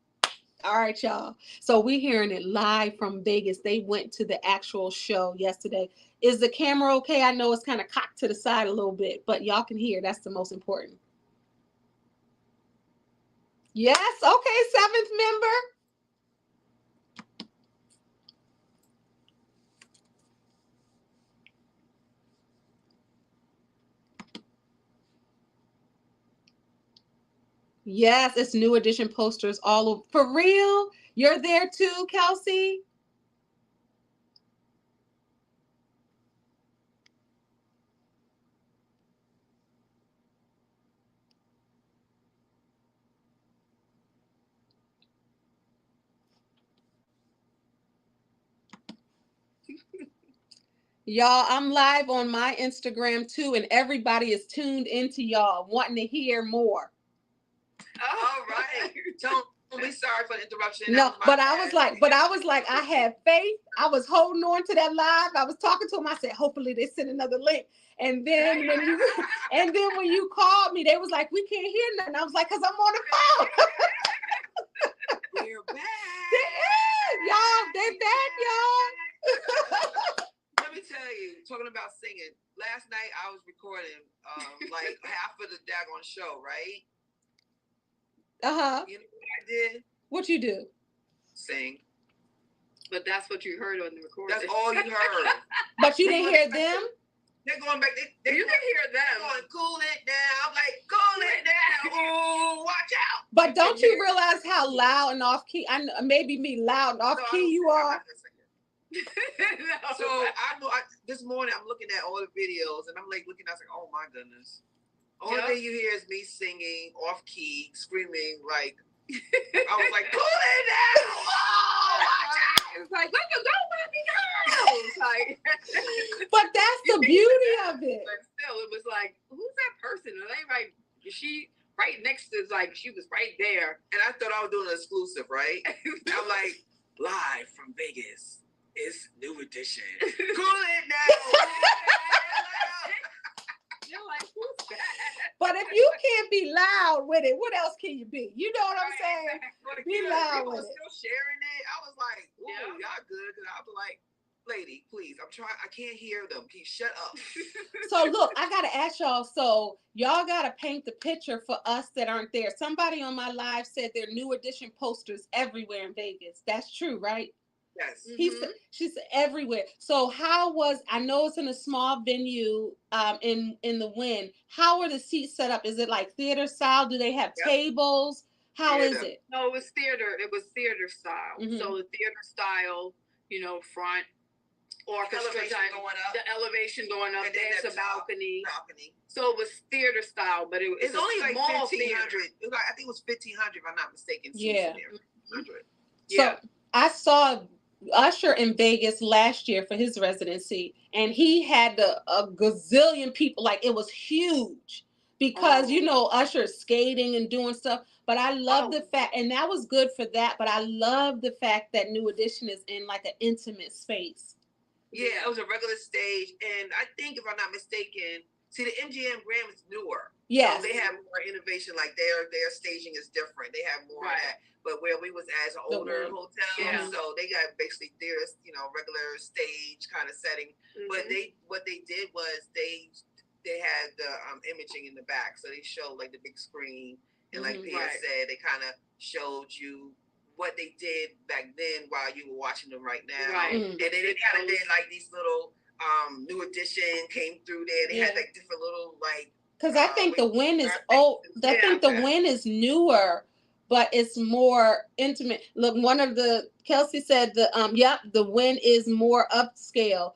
All right, y'all. So we're hearing it live from Vegas. They went to the actual show yesterday. Is the camera okay? I know it's kind of cocked to the side a little bit, but y'all can hear. That's the most important. Yes. Okay. Seventh member. Yes, it's new edition posters all over. For real? You're there too, Kelsey? Y'all, I'm live on my Instagram too, and everybody is tuned into y'all, wanting to hear more.
All right. Don't be sorry for the interruption.
No, but I was like, I had faith. I was holding on to that live. I was talking to them. I said, hopefully they send another link. And then when you called me, they was like, we can't hear nothing. I was like, because I'm on the phone.
We're back.
They're back, y'all.
Let me tell you, talking about singing. Last night I was recording like half of the daggone show, right? You know what I did?
What you do?
Sing.
But that's what you heard on the recording.
That's all you heard.
But you didn't hear them?
They're going back.
You can hear them.
Going, cool it down. I'm like, cool it down. Ooh, watch out.
But don't you realize how loud and off key? I know, maybe me loud and off key you are.
No. So this morning I'm looking at all the videos and I'm like looking. I was like, oh my goodness. Only thing you hear is me singing off key, screaming like. I was like, pull it down. Oh, watch out.
It's like, let me go, let me go. It's like,
but that's the beauty of it.
But still, it was like, who's that person? And they right, she right next to, like, she was right there.
And I thought I was doing an exclusive, right? I'm like, live from Vegas. It's new edition. Cool it down.
You're like, who's that?
But if you can't be loud with it, what else can you be? You know what I'm saying? Be loud with it.
Still sharing it. I was like, ooh, y'all good. Because I was like, lady, please, I'm trying. I can't hear them. Can you shut up?
So look, I got to ask y'all. So y'all got to paint the picture for us that aren't there. Somebody on my live said there are new edition posters everywhere in Vegas. That's true, right?
Yes.
She said everywhere. So how was, I know it's in a small venue in the Wynn. How are the seats set up? Is it like theater style? Do they have tables? How is it?
No, it was theater. It was theater style. So the theater style, you know, front orchestra the elevation going up. There's a balcony. So it was theater style, but it's only
like
small
1,500. I think it was 1,500 if I'm not mistaken.
Yeah.
Yeah.
So I saw Usher in Vegas last year for his residency, and he had a gazillion people. Like, it was huge because you know Usher's skating and doing stuff. But I love the fact, and that was good for that. But I love the fact that New Edition is in like an intimate space.
Yeah, it was a regular stage, and I think if I'm not mistaken, see the MGM Grand is newer.
Yes.
So they have more innovation. Like their staging is different. They have more of that. But where we was as an older hotel, so they got basically their regular stage kind of setting. But what they did was they had the imaging in the back, so they showed like the big screen, and like Pia said, they kind of showed you what they did back then while you were watching them right now. And then they kind of did like these little new edition came through there. They had like different little like.
Because I think the Wynn is old. I think the Wynn is newer, but it's more intimate. Look, one of the Kelsey said the Wynn is more upscale,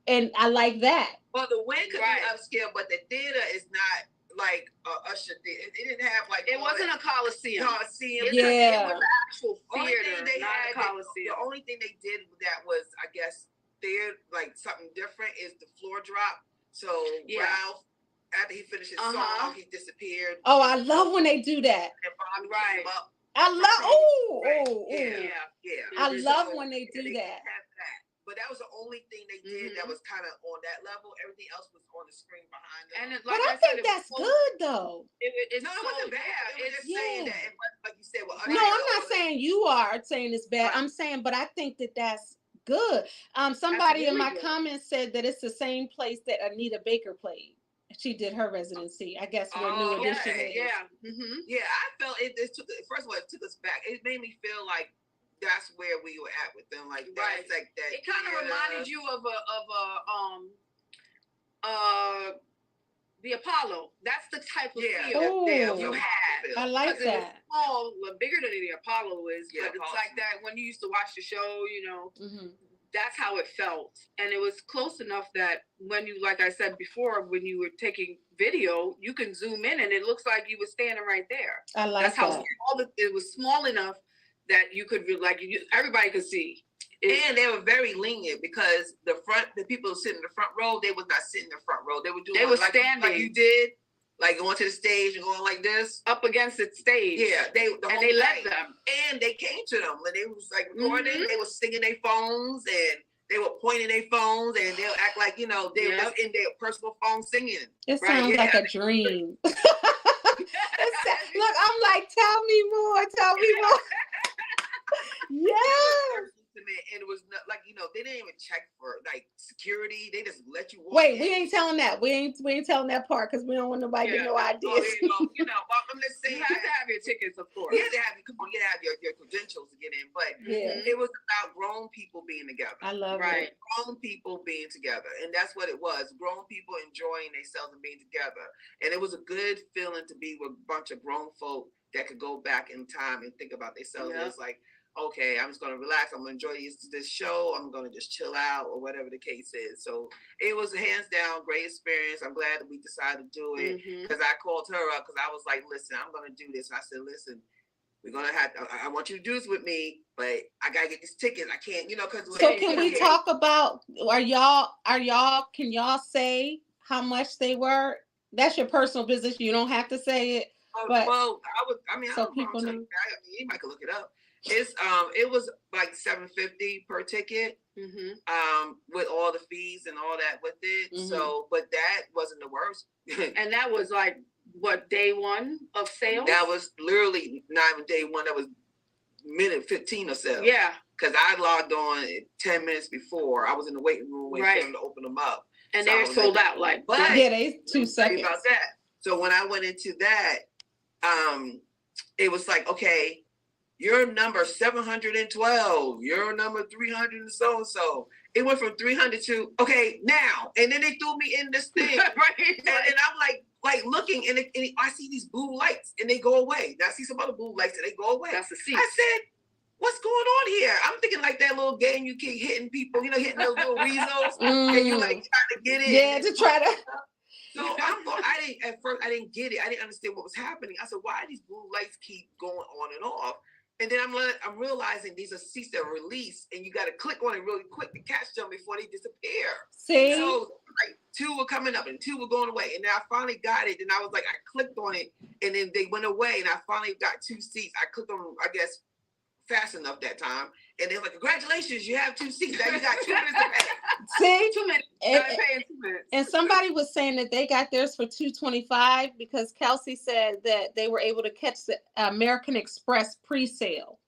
and I like that.
Well, the Wynn could be upscale, but the theater is not like Usher theater. It didn't have like
it wasn't a Coliseum.
It was
an actual theater,
not a Coliseum.
The
only thing they did that was, I guess, like something different is the floor drop. So Ralph after he finished his song, he disappeared.
Oh, I love when they do that.
And Bobby picked him up.
I love.
Yeah.
I love when they do
they
that.
have that. But that was the only thing they did that was kind of on that level. Everything else was on the screen behind them.
And
but I think that's good though.
It wasn't bad. It was just saying that, like you said. Well,
no, I'm not saying you are saying it's bad. I'm saying, but I think that that's good. Somebody in my comments said that it's the same place that Anita Baker played. She did her residency, I guess, where New Edition is.
Yeah, yeah. I felt it took. First of all, it took us back. It made me feel like that's where we were at with them. Like that's like that.
It kind of reminded you of the Apollo. That's the type of feel you had.
I like that.
It was small, bigger than the Apollo is, but it's like that when you used to watch the show, you know. That's how it felt. And it was close enough that when you, like I said before, when you were taking video, you can zoom in and it looks like you were standing right there.
I like
that's how small it was, small enough that you could everybody could see.
And they were very lenient because the people sitting in the front row, they was not sitting in the front row. They were standing like you did, like going to the stage and going like this
up against the stage.
Yeah, they
let them,
and they came to them and they was like recording. They were singing their phones and they were pointing their phones and they'll act like they was in their personal phone singing.
It sounds like a dream. Look, I'm like, tell me more. Yeah.
And it was not, like they didn't even check for like security. They just let you walk.
Wait, we ain't telling that. We ain't telling that part because we don't want nobody to get no ideas.
Well, I'm just saying
you have to have your tickets, of course.
You have to have your credentials to get in. But it was about grown people being together.
I love
it. Grown people being together, and that's what it was. Grown people enjoying themselves and being together, and it was a good feeling to be with a bunch of grown folk that could go back in time and think about themselves. It was like, okay, I'm just going to relax. I'm going to enjoy this show. I'm going to just chill out or whatever the case is. So it was a hands down great experience. I'm glad that we decided to do it because I called her up because I was like, listen, I'm going to do this. And I said, listen, we're going to I want you to do this with me, but I got to get these tickets. I can't, because.
So can we talk about, can y'all say how much they were? That's your personal business. You don't have to say it. But,
well,
so people know.
Anybody can look it up. It was like $750 per ticket, with all the fees and all that with it. So, but that wasn't the worst.
And that was like what, day one of sales?
That was literally not even day one. That was minute 15 of sales.
Yeah,
because I logged on 10 minutes before. I was in the waiting room waiting for them to open them up,
and so they're sold out. Like,
but they 2 seconds
about that. So when I went into that, it was like, okay, you're number 712, you're number 300 and so. It went from 300 to, okay, now. And then they threw me in this thing. And I'm like looking, and I see these blue lights, and they go away. Now I see some other blue lights, and they go away.
That's the seat.
I said, what's going on here? I'm thinking like that little game you keep hitting people, hitting those little weasels, and you like trying to get it.
Yeah, to try to.
So at first I didn't get it. I didn't understand what was happening. I said, why do these blue lights keep going on and off? And then I'm realizing these are seats that are released, and you got to click on it really quick to catch them before they disappear.
See?
So like 2 were coming up and 2 were going away. And then I finally got it, and I was like, I clicked on it, and then they went away, and I finally got 2 seats. I clicked on them, I guess, fast enough that time. And they were like, congratulations, you have 2 seats. Now you got 2 minutes to pay.
See?
2 minutes. You gotta pay in 2 minutes.
And somebody was saying that they got theirs for $225 because Kelsey said that they were able to catch the American Express pre-sale.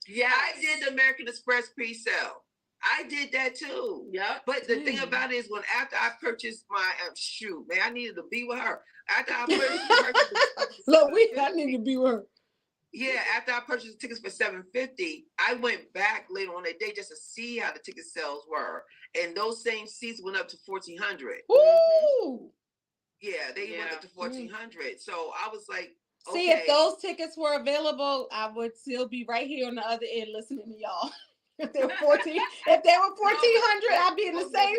Yeah, I did the American Express pre-sale. I did that too.
Yeah.
But the thing about it is, after I purchased my shoot, man, I needed to be with her. After I purchased
look, I need to be with her.
Yeah, after I purchased the tickets for $750, I went back later on that day just to see how the ticket sales were, and those same seats went up to $1,400.
Ooh!
Yeah, they went up to $1,400. So I was like, okay.
See, if those tickets were available, I would still be right here on the other end listening to y'all. If they were 14, if they were 1,400, I'd be in the same spot.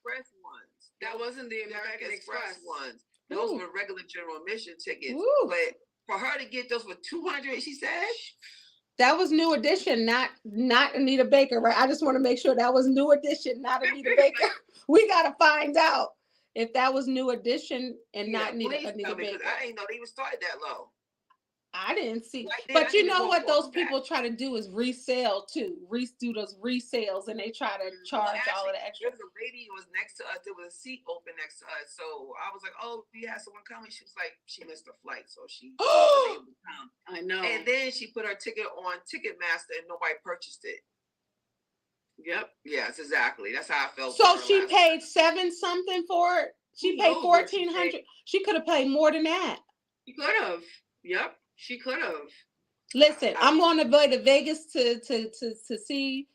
Express ones.
That wasn't the American Express
ones. Those were regular general admission tickets.
Ooh.
But for her to get those for $200, she said.
That was New Edition, not Anita Baker, right? I just want to make sure that was New Edition, not Anita Baker. We got to find out. if that was New Edition and
Yeah,
not
please
Anita
tell me, because
Baker.
I didn't know they even started that low.
I didn't see,
Right there, I
but you
need to
know
go
what those
back.
people try to do is resell too, do those resales, and they try to charge all of the extra.
There was a lady who was next to us. There was a seat open next to us, so I was like, "Oh, we had someone coming." She was like, "She missed her flight, so she wasn't able to come."
I know.
And then she put her ticket on Ticketmaster, and nobody purchased it.
Yep.
Yes, exactly. That's how I felt.
So she paid $7 something for it. She paid $1,400. She could have paid more than that.
She could have. Yep, she could have.
Listen, I'm on the way to Vegas to see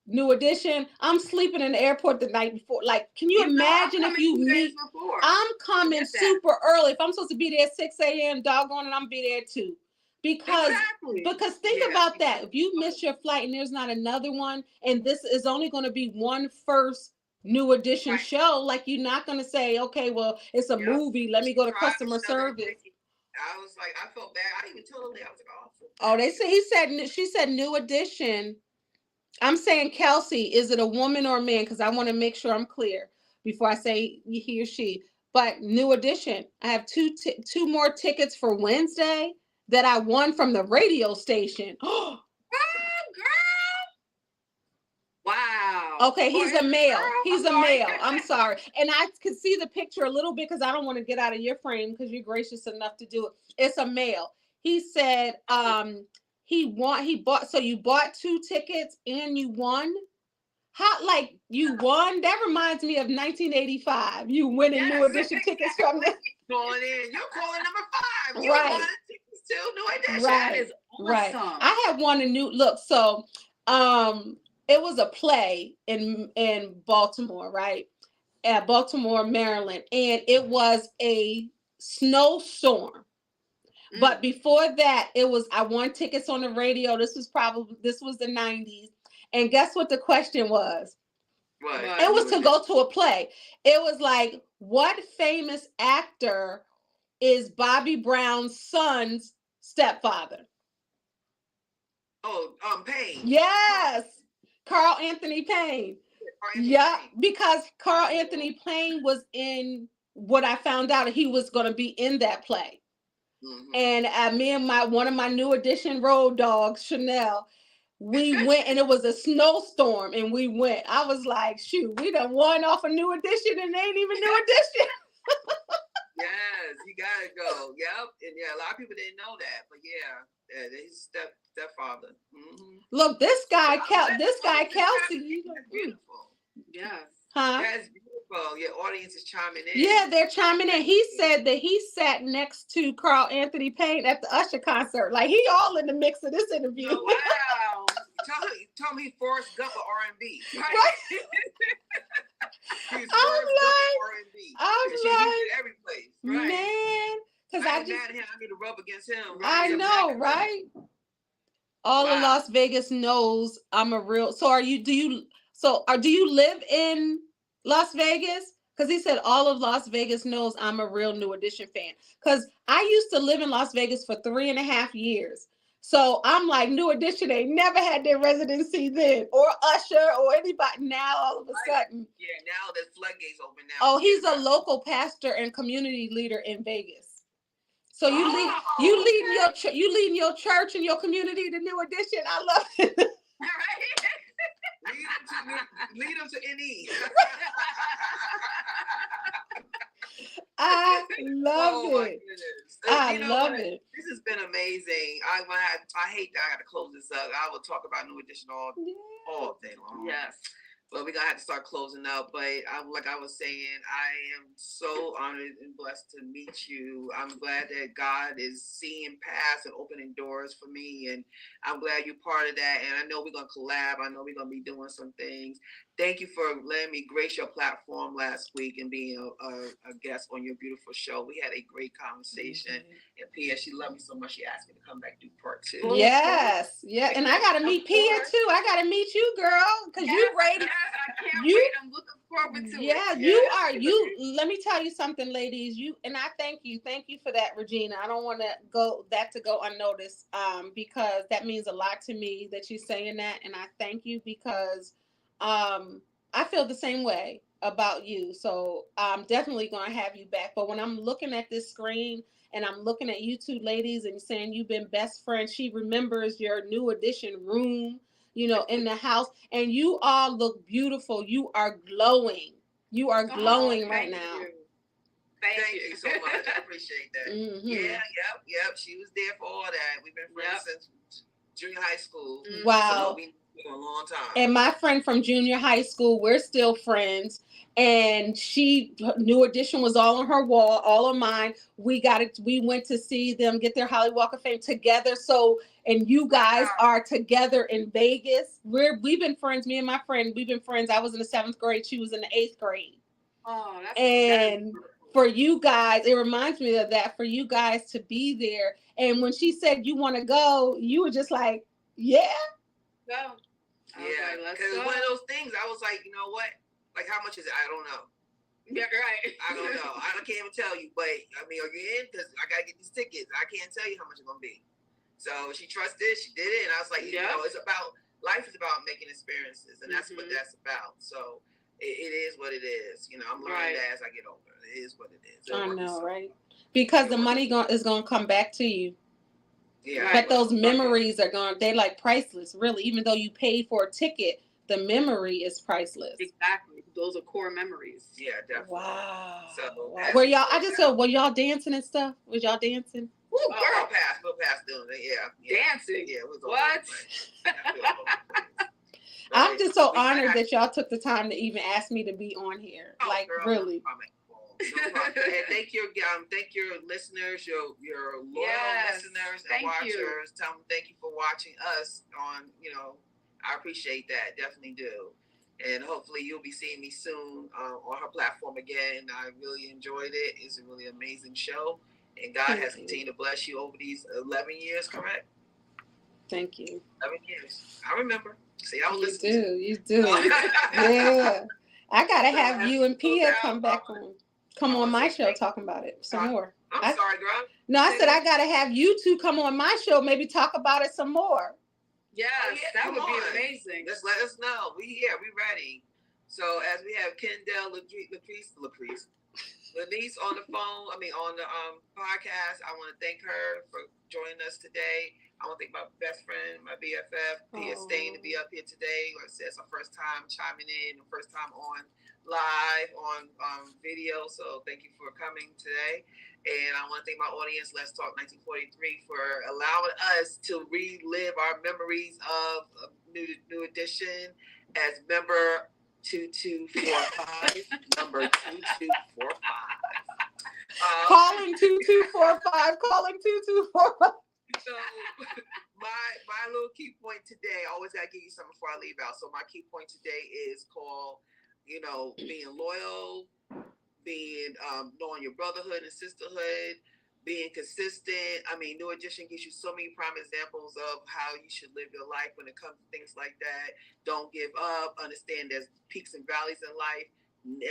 New Edition. I'm sleeping in the airport the night before. Like, can you imagine if you meet? I'm coming super early. If I'm supposed to be there at 6 a.m., doggone it, I'm be there too. Because think about that. If you miss your flight and there's not another one, and this is only going to be one first New Edition show, like you're not going to say, okay, well, it's a movie. Let me go to customer service.
I was like, I felt bad. I didn't even tell them that. I was like,
oh, they said she said New Edition. I'm saying Kelsey, is it a woman or a man? Because I want to make sure I'm clear before I say he or she. But New Edition, I have two more tickets for Wednesday that I won from the radio station.
Oh, girl! Wow.
Okay, he's a male. He's a male. I'm sorry. And I could see the picture a little bit because I don't want to get out of your frame because you're gracious enough to do it. It's a male. He said he bought, so you bought 2 tickets and you won? How, like, you won? That reminds me of 1985. You winning New Edition tickets from the
calling in. You're calling number 5. You
right.
Tickets to New Edition.
Right.
That is
awesome. Right. I had won a new look. So it was a play in Baltimore, right? At Baltimore, Maryland. And it was a snowstorm. But before that, I won tickets on the radio. This was the 90s. And guess what the question was?
What?
It was to go to a play. It was like, what famous actor is Bobby Brown's son's stepfather?
Oh, Payne.
Yes. Carl Anthony Payne. Yeah, because Carl Anthony Payne was in what I found out he was going to be in that play. Mm-hmm. And me and one of my New Edition road dogs, Chanel, we went, and it was a snowstorm, and we went. I was like, shoot, we done won off a New Edition, and they ain't even New Edition.
Yes, you gotta go. Yep, and yeah, a lot of people didn't know that, but yeah, his stepfather. Mm-hmm.
Look, this guy Kelsey,
he's beautiful.
Yes.
Huh?
That's beautiful. Your audience is chiming in.
Yeah, they're chiming in. He said that he sat next to Carl Anthony Payne at the Usher concert. Like, he all in the mix of this interview.
Oh, wow. Tell me Forrest Gump or R&B.
Right?
I'm like, every place. Right?
Man, because I need
to rub against him.
Right? I know, right? All of Las Vegas knows I'm a real. So do you live in Las Vegas? Because he said all of Las Vegas knows I'm a real New Edition fan. Because I used to live in Las Vegas for 3.5 years. So I'm like, New Edition, they never had their residency then, or Usher, or anybody. Now all of a sudden,
yeah, now the floodgates open now.
Oh, he's a local pastor and community leader in Vegas. So you leading your church and your community to New Edition. I love it.
All right. Lead them to NE.
I love it. I love it.
This has been amazing. I hate that I got to close this up. I will talk about New Edition all day long.
Yes.
But we're going to have to start closing up. But like I was saying, I am so honored and blessed to meet you. I'm glad that God is seeing paths and opening doors for me. And I'm glad you're part of that. And I know we're going to collab. I know we're going to be doing some things. Thank you for letting me grace your platform last week and being a guest on your beautiful show. We had a great conversation. Mm-hmm. And Pia, she loved me so much, she asked me to come back and do part 2.
Yes. Yeah. And I got to meet Pia too. I got to meet you, girl. Because you ready.
I can't wait. I'm looking forward to it.
Yeah, you let me tell you something, ladies. And I thank you for that, Regina. I don't want to go unnoticed, because that means a lot to me that you're saying that, and I thank you because I feel the same way. about you. So I'm definitely going to have you back. But when I'm looking at this screen and I'm looking at you two ladies and saying you've been best friends, she remembers your new edition room, in the house. And you all look beautiful. You are glowing. You are glowing right now.
You. Thank you so much. I appreciate that. Mm-hmm. Yeah, yep. She was there for all that. We've been friends since junior high school.
Wow.
So we've been for a long time.
And my friend from junior high school, we're still friends. And New Edition was all on her wall, all on mine. We went to see them get their Hollywood Walk of Fame together. So, and you guys are together in Vegas. We've been friends, me and my friend, we've been friends. I was in the 7th grade. She was in the 8th grade.
Oh, that's
and for you guys, it reminds me of that, for you guys to be there. And when she said you want to go, you were just like, yeah.
Go.
Yeah, because one of those things, I was like, you know what? Like, how much is it? I don't know.
Yeah, right.
I don't know. I can't even tell you. But, I mean, are you in? Because I got to get these tickets. I can't tell you how much it's going to be. So she trusted. She did it. And I was like, it's about, life is about making experiences. And that's what that's about. So it is what it is. I'm learning that as I get older. It is what it is.
I know, right? Because the money is going to come back to you.
Yeah.
But those memories they're like priceless, really. Even though you pay for a ticket, the memory is priceless.
Exactly. Those are core memories.
Yeah, definitely.
Wow.
So
were y'all dancing and stuff? Was y'all dancing?
Ooh, girl, we'll pass doing it. Yeah.
Dancing.
Yeah, it was
what?
I'm just so honored that y'all took the time to even ask me to be on here. Really.
No problem. And thank your listeners, your loyal listeners and watchers. Tell them thank you for watching us on, I appreciate that. Definitely do. And hopefully you'll be seeing me soon on her platform again. I really enjoyed it. It's a really amazing show. And God has continued to bless you over these 11 years, correct?
Thank you.
11 years. I remember. See, I was
listening. You do. Yeah. I got to have you and Pia come on my show talking about it some more.
I'm sorry, girl.
No, I said I got to have you two come on my show, maybe talk about it some more.
Yes, that would be amazing.
Just let us know. We ready. So as we have Kendall Latrice Lenise on the phone, on the podcast, I want to thank her for joining us today. I want to thank my best friend, my BFF, Pia Stain, to be up here today. Like I said, it's her first time chiming in, the first time on live on video. So thank you for coming today. And I want to thank my audience, Let's Talk 1943, for allowing us to relive our memories of New Edition as member 2245. Number 2245.
Calling 2245. Calling 2245.
So my little key point today, I always got to give you something before I leave out. So my key point today is called, being loyal, being knowing your brotherhood and sisterhood, being consistent. New Edition gives you so many prime examples of how you should live your life when it comes to things like that. Don't give up. Understand there's peaks and valleys in life.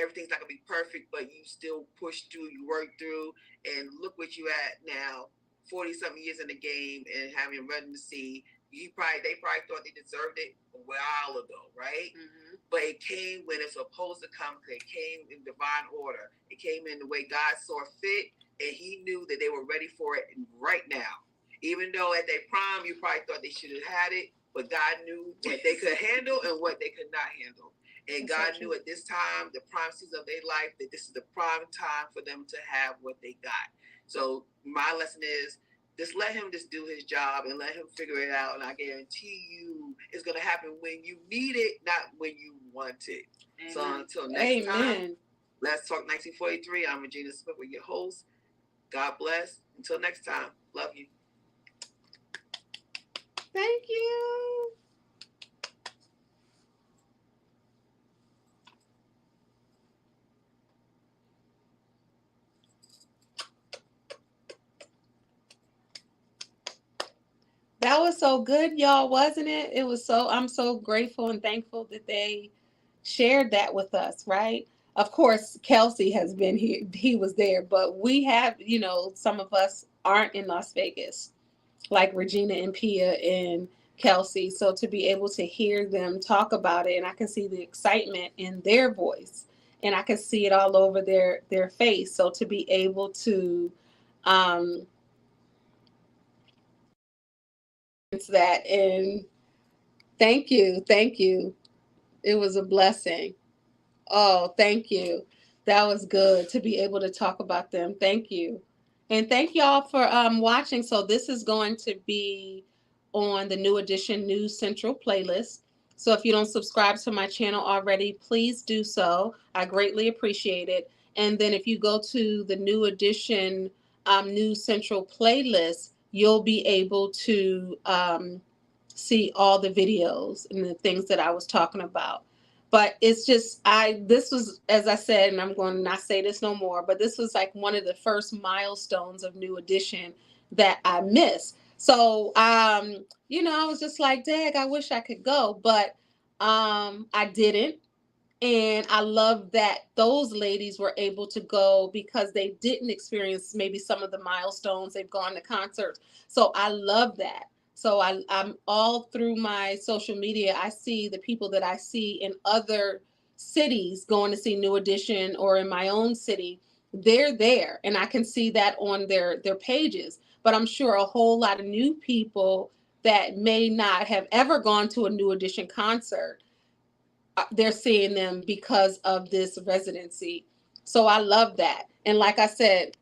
Everything's not gonna be perfect, but you still push through, you work through, and look what you at now, 40-something years in the game and having Residency. They probably thought they deserved it a while ago, right? Mm-hmm. But it came when it's supposed to come. It came in divine order. It came in the way God saw fit, and He knew that they were ready for it right now. Even though at their prime, you probably thought they should have had it, but God knew what they could handle and what they could not handle. And God knew at this time, the prime season of their life, that this is the prime time for them to have what they got. So my lesson is, just let Him just do His job and let Him figure it out. And I guarantee you it's going to happen when you need it, not when you want it. Amen. So until next time, Let's Talk 1943. I'm Regina Smith with your host. God bless. Until next time. Love you.
Thank you. That was so good, y'all, wasn't it? I'm so grateful and thankful that they shared that with us, right? Of course, Kelsey has been here. He was there, but we have, some of us aren't in Las Vegas, like Regina and Pia and Kelsey. So to be able to hear them talk about it, and I can see the excitement in their voice and I can see it all over their face. So to be able to um it's that, and thank you. It was a blessing. Oh, thank you. That was good to be able to talk about them. Thank you. And thank y'all for watching. So this is going to be on the New Edition News Central playlist. So if you don't subscribe to my channel already, please do so. I greatly appreciate it. And then if you go to the New Edition News Central playlist, you'll be able to see all the videos and the things that I was talking about. But it's just, this was, as I said, and I'm going to not say this no more, but this was like one of the first milestones of New Edition that I missed. So I was just like, dang, I wish I could go, but I didn't. And I love that those ladies were able to go because they didn't experience maybe some of the milestones. They've gone to concerts. So I love that. So I'm all through my social media. I see the people that I see in other cities going to see New Edition, or in my own city. They're there, and I can see that on their pages. But I'm sure a whole lot of new people that may not have ever gone to a New Edition concert, they're seeing them because of this residency. So I love that. And like I said,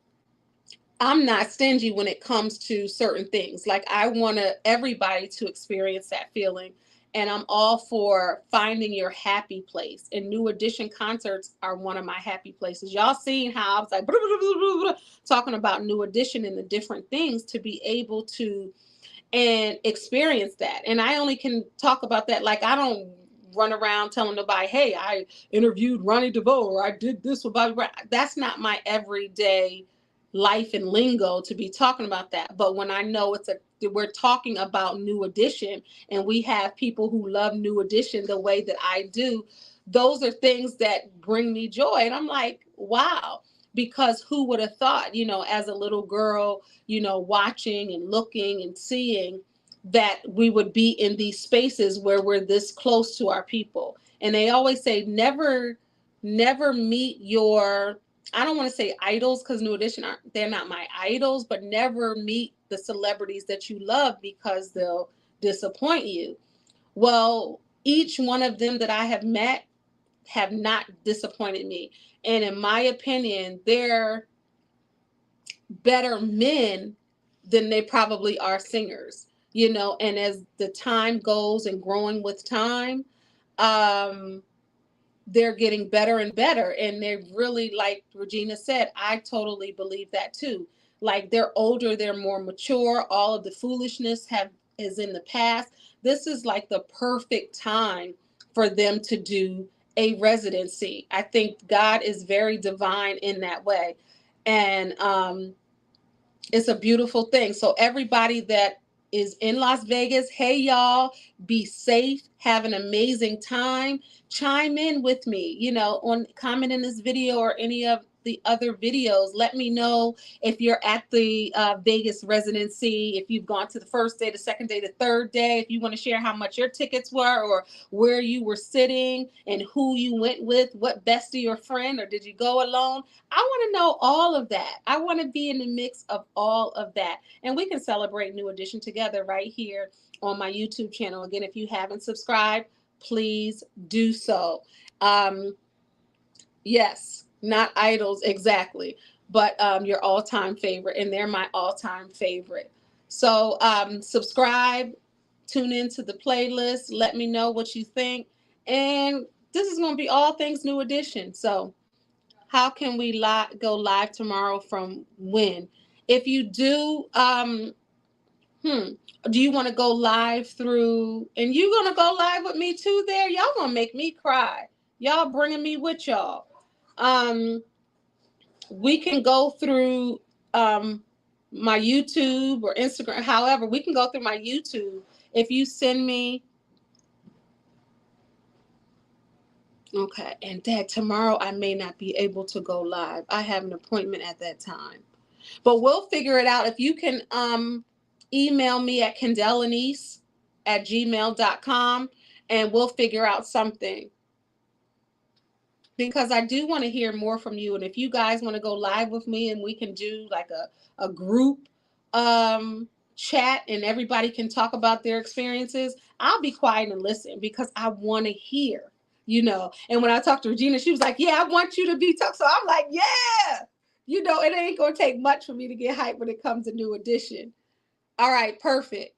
I'm not stingy when it comes to certain things. Like, I want everybody to experience that feeling. And I'm all for finding your happy place. And New Edition concerts are one of my happy places. Y'all seen how I was like blah, blah, blah, blah, talking about New Edition and the different things, to be able to and experience that. And I only can talk about that. Like, I don't run around telling nobody, hey, I interviewed Ronnie DeVoe, or I did this with Bobby Brown. That's not my everyday life and lingo to be talking about that. But when I know we're talking about New Edition, and we have people who love New Edition the way that I do, those are things that bring me joy. And I'm like, wow, because who would have thought, as a little girl, watching and looking and seeing that we would be in these spaces where we're this close to our people. And they always say, never meet your, I don't want to say idols, because New Edition they're not my idols, but never meet the celebrities that you love, because they'll disappoint you. Well, each one of them that I have met have not disappointed me. And in my opinion, they're better men than they probably are singers, and as the time goes and growing with time, um, they're getting better and better. And they're really, like Regina said, I totally believe that too. Like, they're older, they're more mature, all of the foolishness is in the past. This is like the perfect time for them to do a residency. I think God is very divine in that way. And it's a beautiful thing. So everybody that is in Las Vegas, hey y'all, be safe, have an amazing time. Chime in with me, on comment in this video or any of the other videos. Let me know if you're at the Vegas residency, if you've gone to the first day, the second day, the third day, if you want to share how much your tickets were, or where you were sitting and who you went with, what bestie or friend, or did you go alone? I want to know all of that. I want to be in the mix of all of that. And we can celebrate New Edition together right here on my YouTube channel. Again, if you haven't subscribed, please do so. Yes, not idols exactly, but your all-time favorite. And they're my all-time favorite. So subscribe, tune into the playlist. Let me know what you think. And this is going to be all things New Edition. So how can we go live tomorrow from when? If you do, do you want to go live through, and you going to go live with me too there? Y'all going to make me cry. Y'all bringing me with y'all. We can go through my YouTube or Instagram. However, we can go through my YouTube. If you send me, okay, and Dad, tomorrow I may not be able to go live. I have an appointment at that time. But we'll figure it out. If you can email me at kendelanise@gmail.com, and we'll figure out something. because I do want to hear more from you. And if you guys want to go live with me and we can do like a group chat and everybody can talk about their experiences, I'll be quiet and listen because I want to hear, you know. And when I talked to Regina, she was like, yeah, I want you to be talk. So I'm like, yeah, you know, it ain't going to take much for me to get hyped when it comes to New Edition. All right, perfect.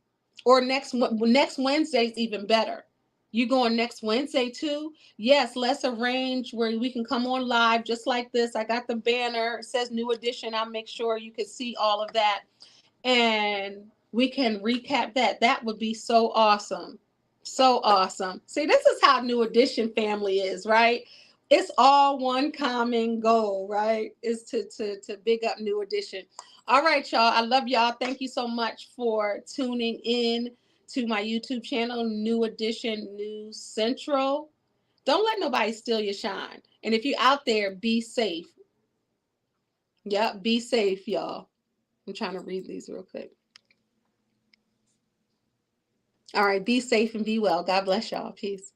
Or next Wednesday's even better. You going next Wednesday too? Yes, let's arrange where we can come on live just like this. I got the banner. It says New Edition. I'll make sure you can see all of that. And we can recap that. That would be so awesome. So awesome. See, this is how New Edition family is, right? It's all one common goal, right? Is to big up New Edition. All right, y'all. I love y'all. Thank you so much for tuning in to my YouTube channel, New Edition News Central. Don't let nobody steal your shine. And if you're out there, be safe. Yep, be safe, y'all. I'm trying to read these real quick. All right, be safe and be well. God bless y'all. Peace.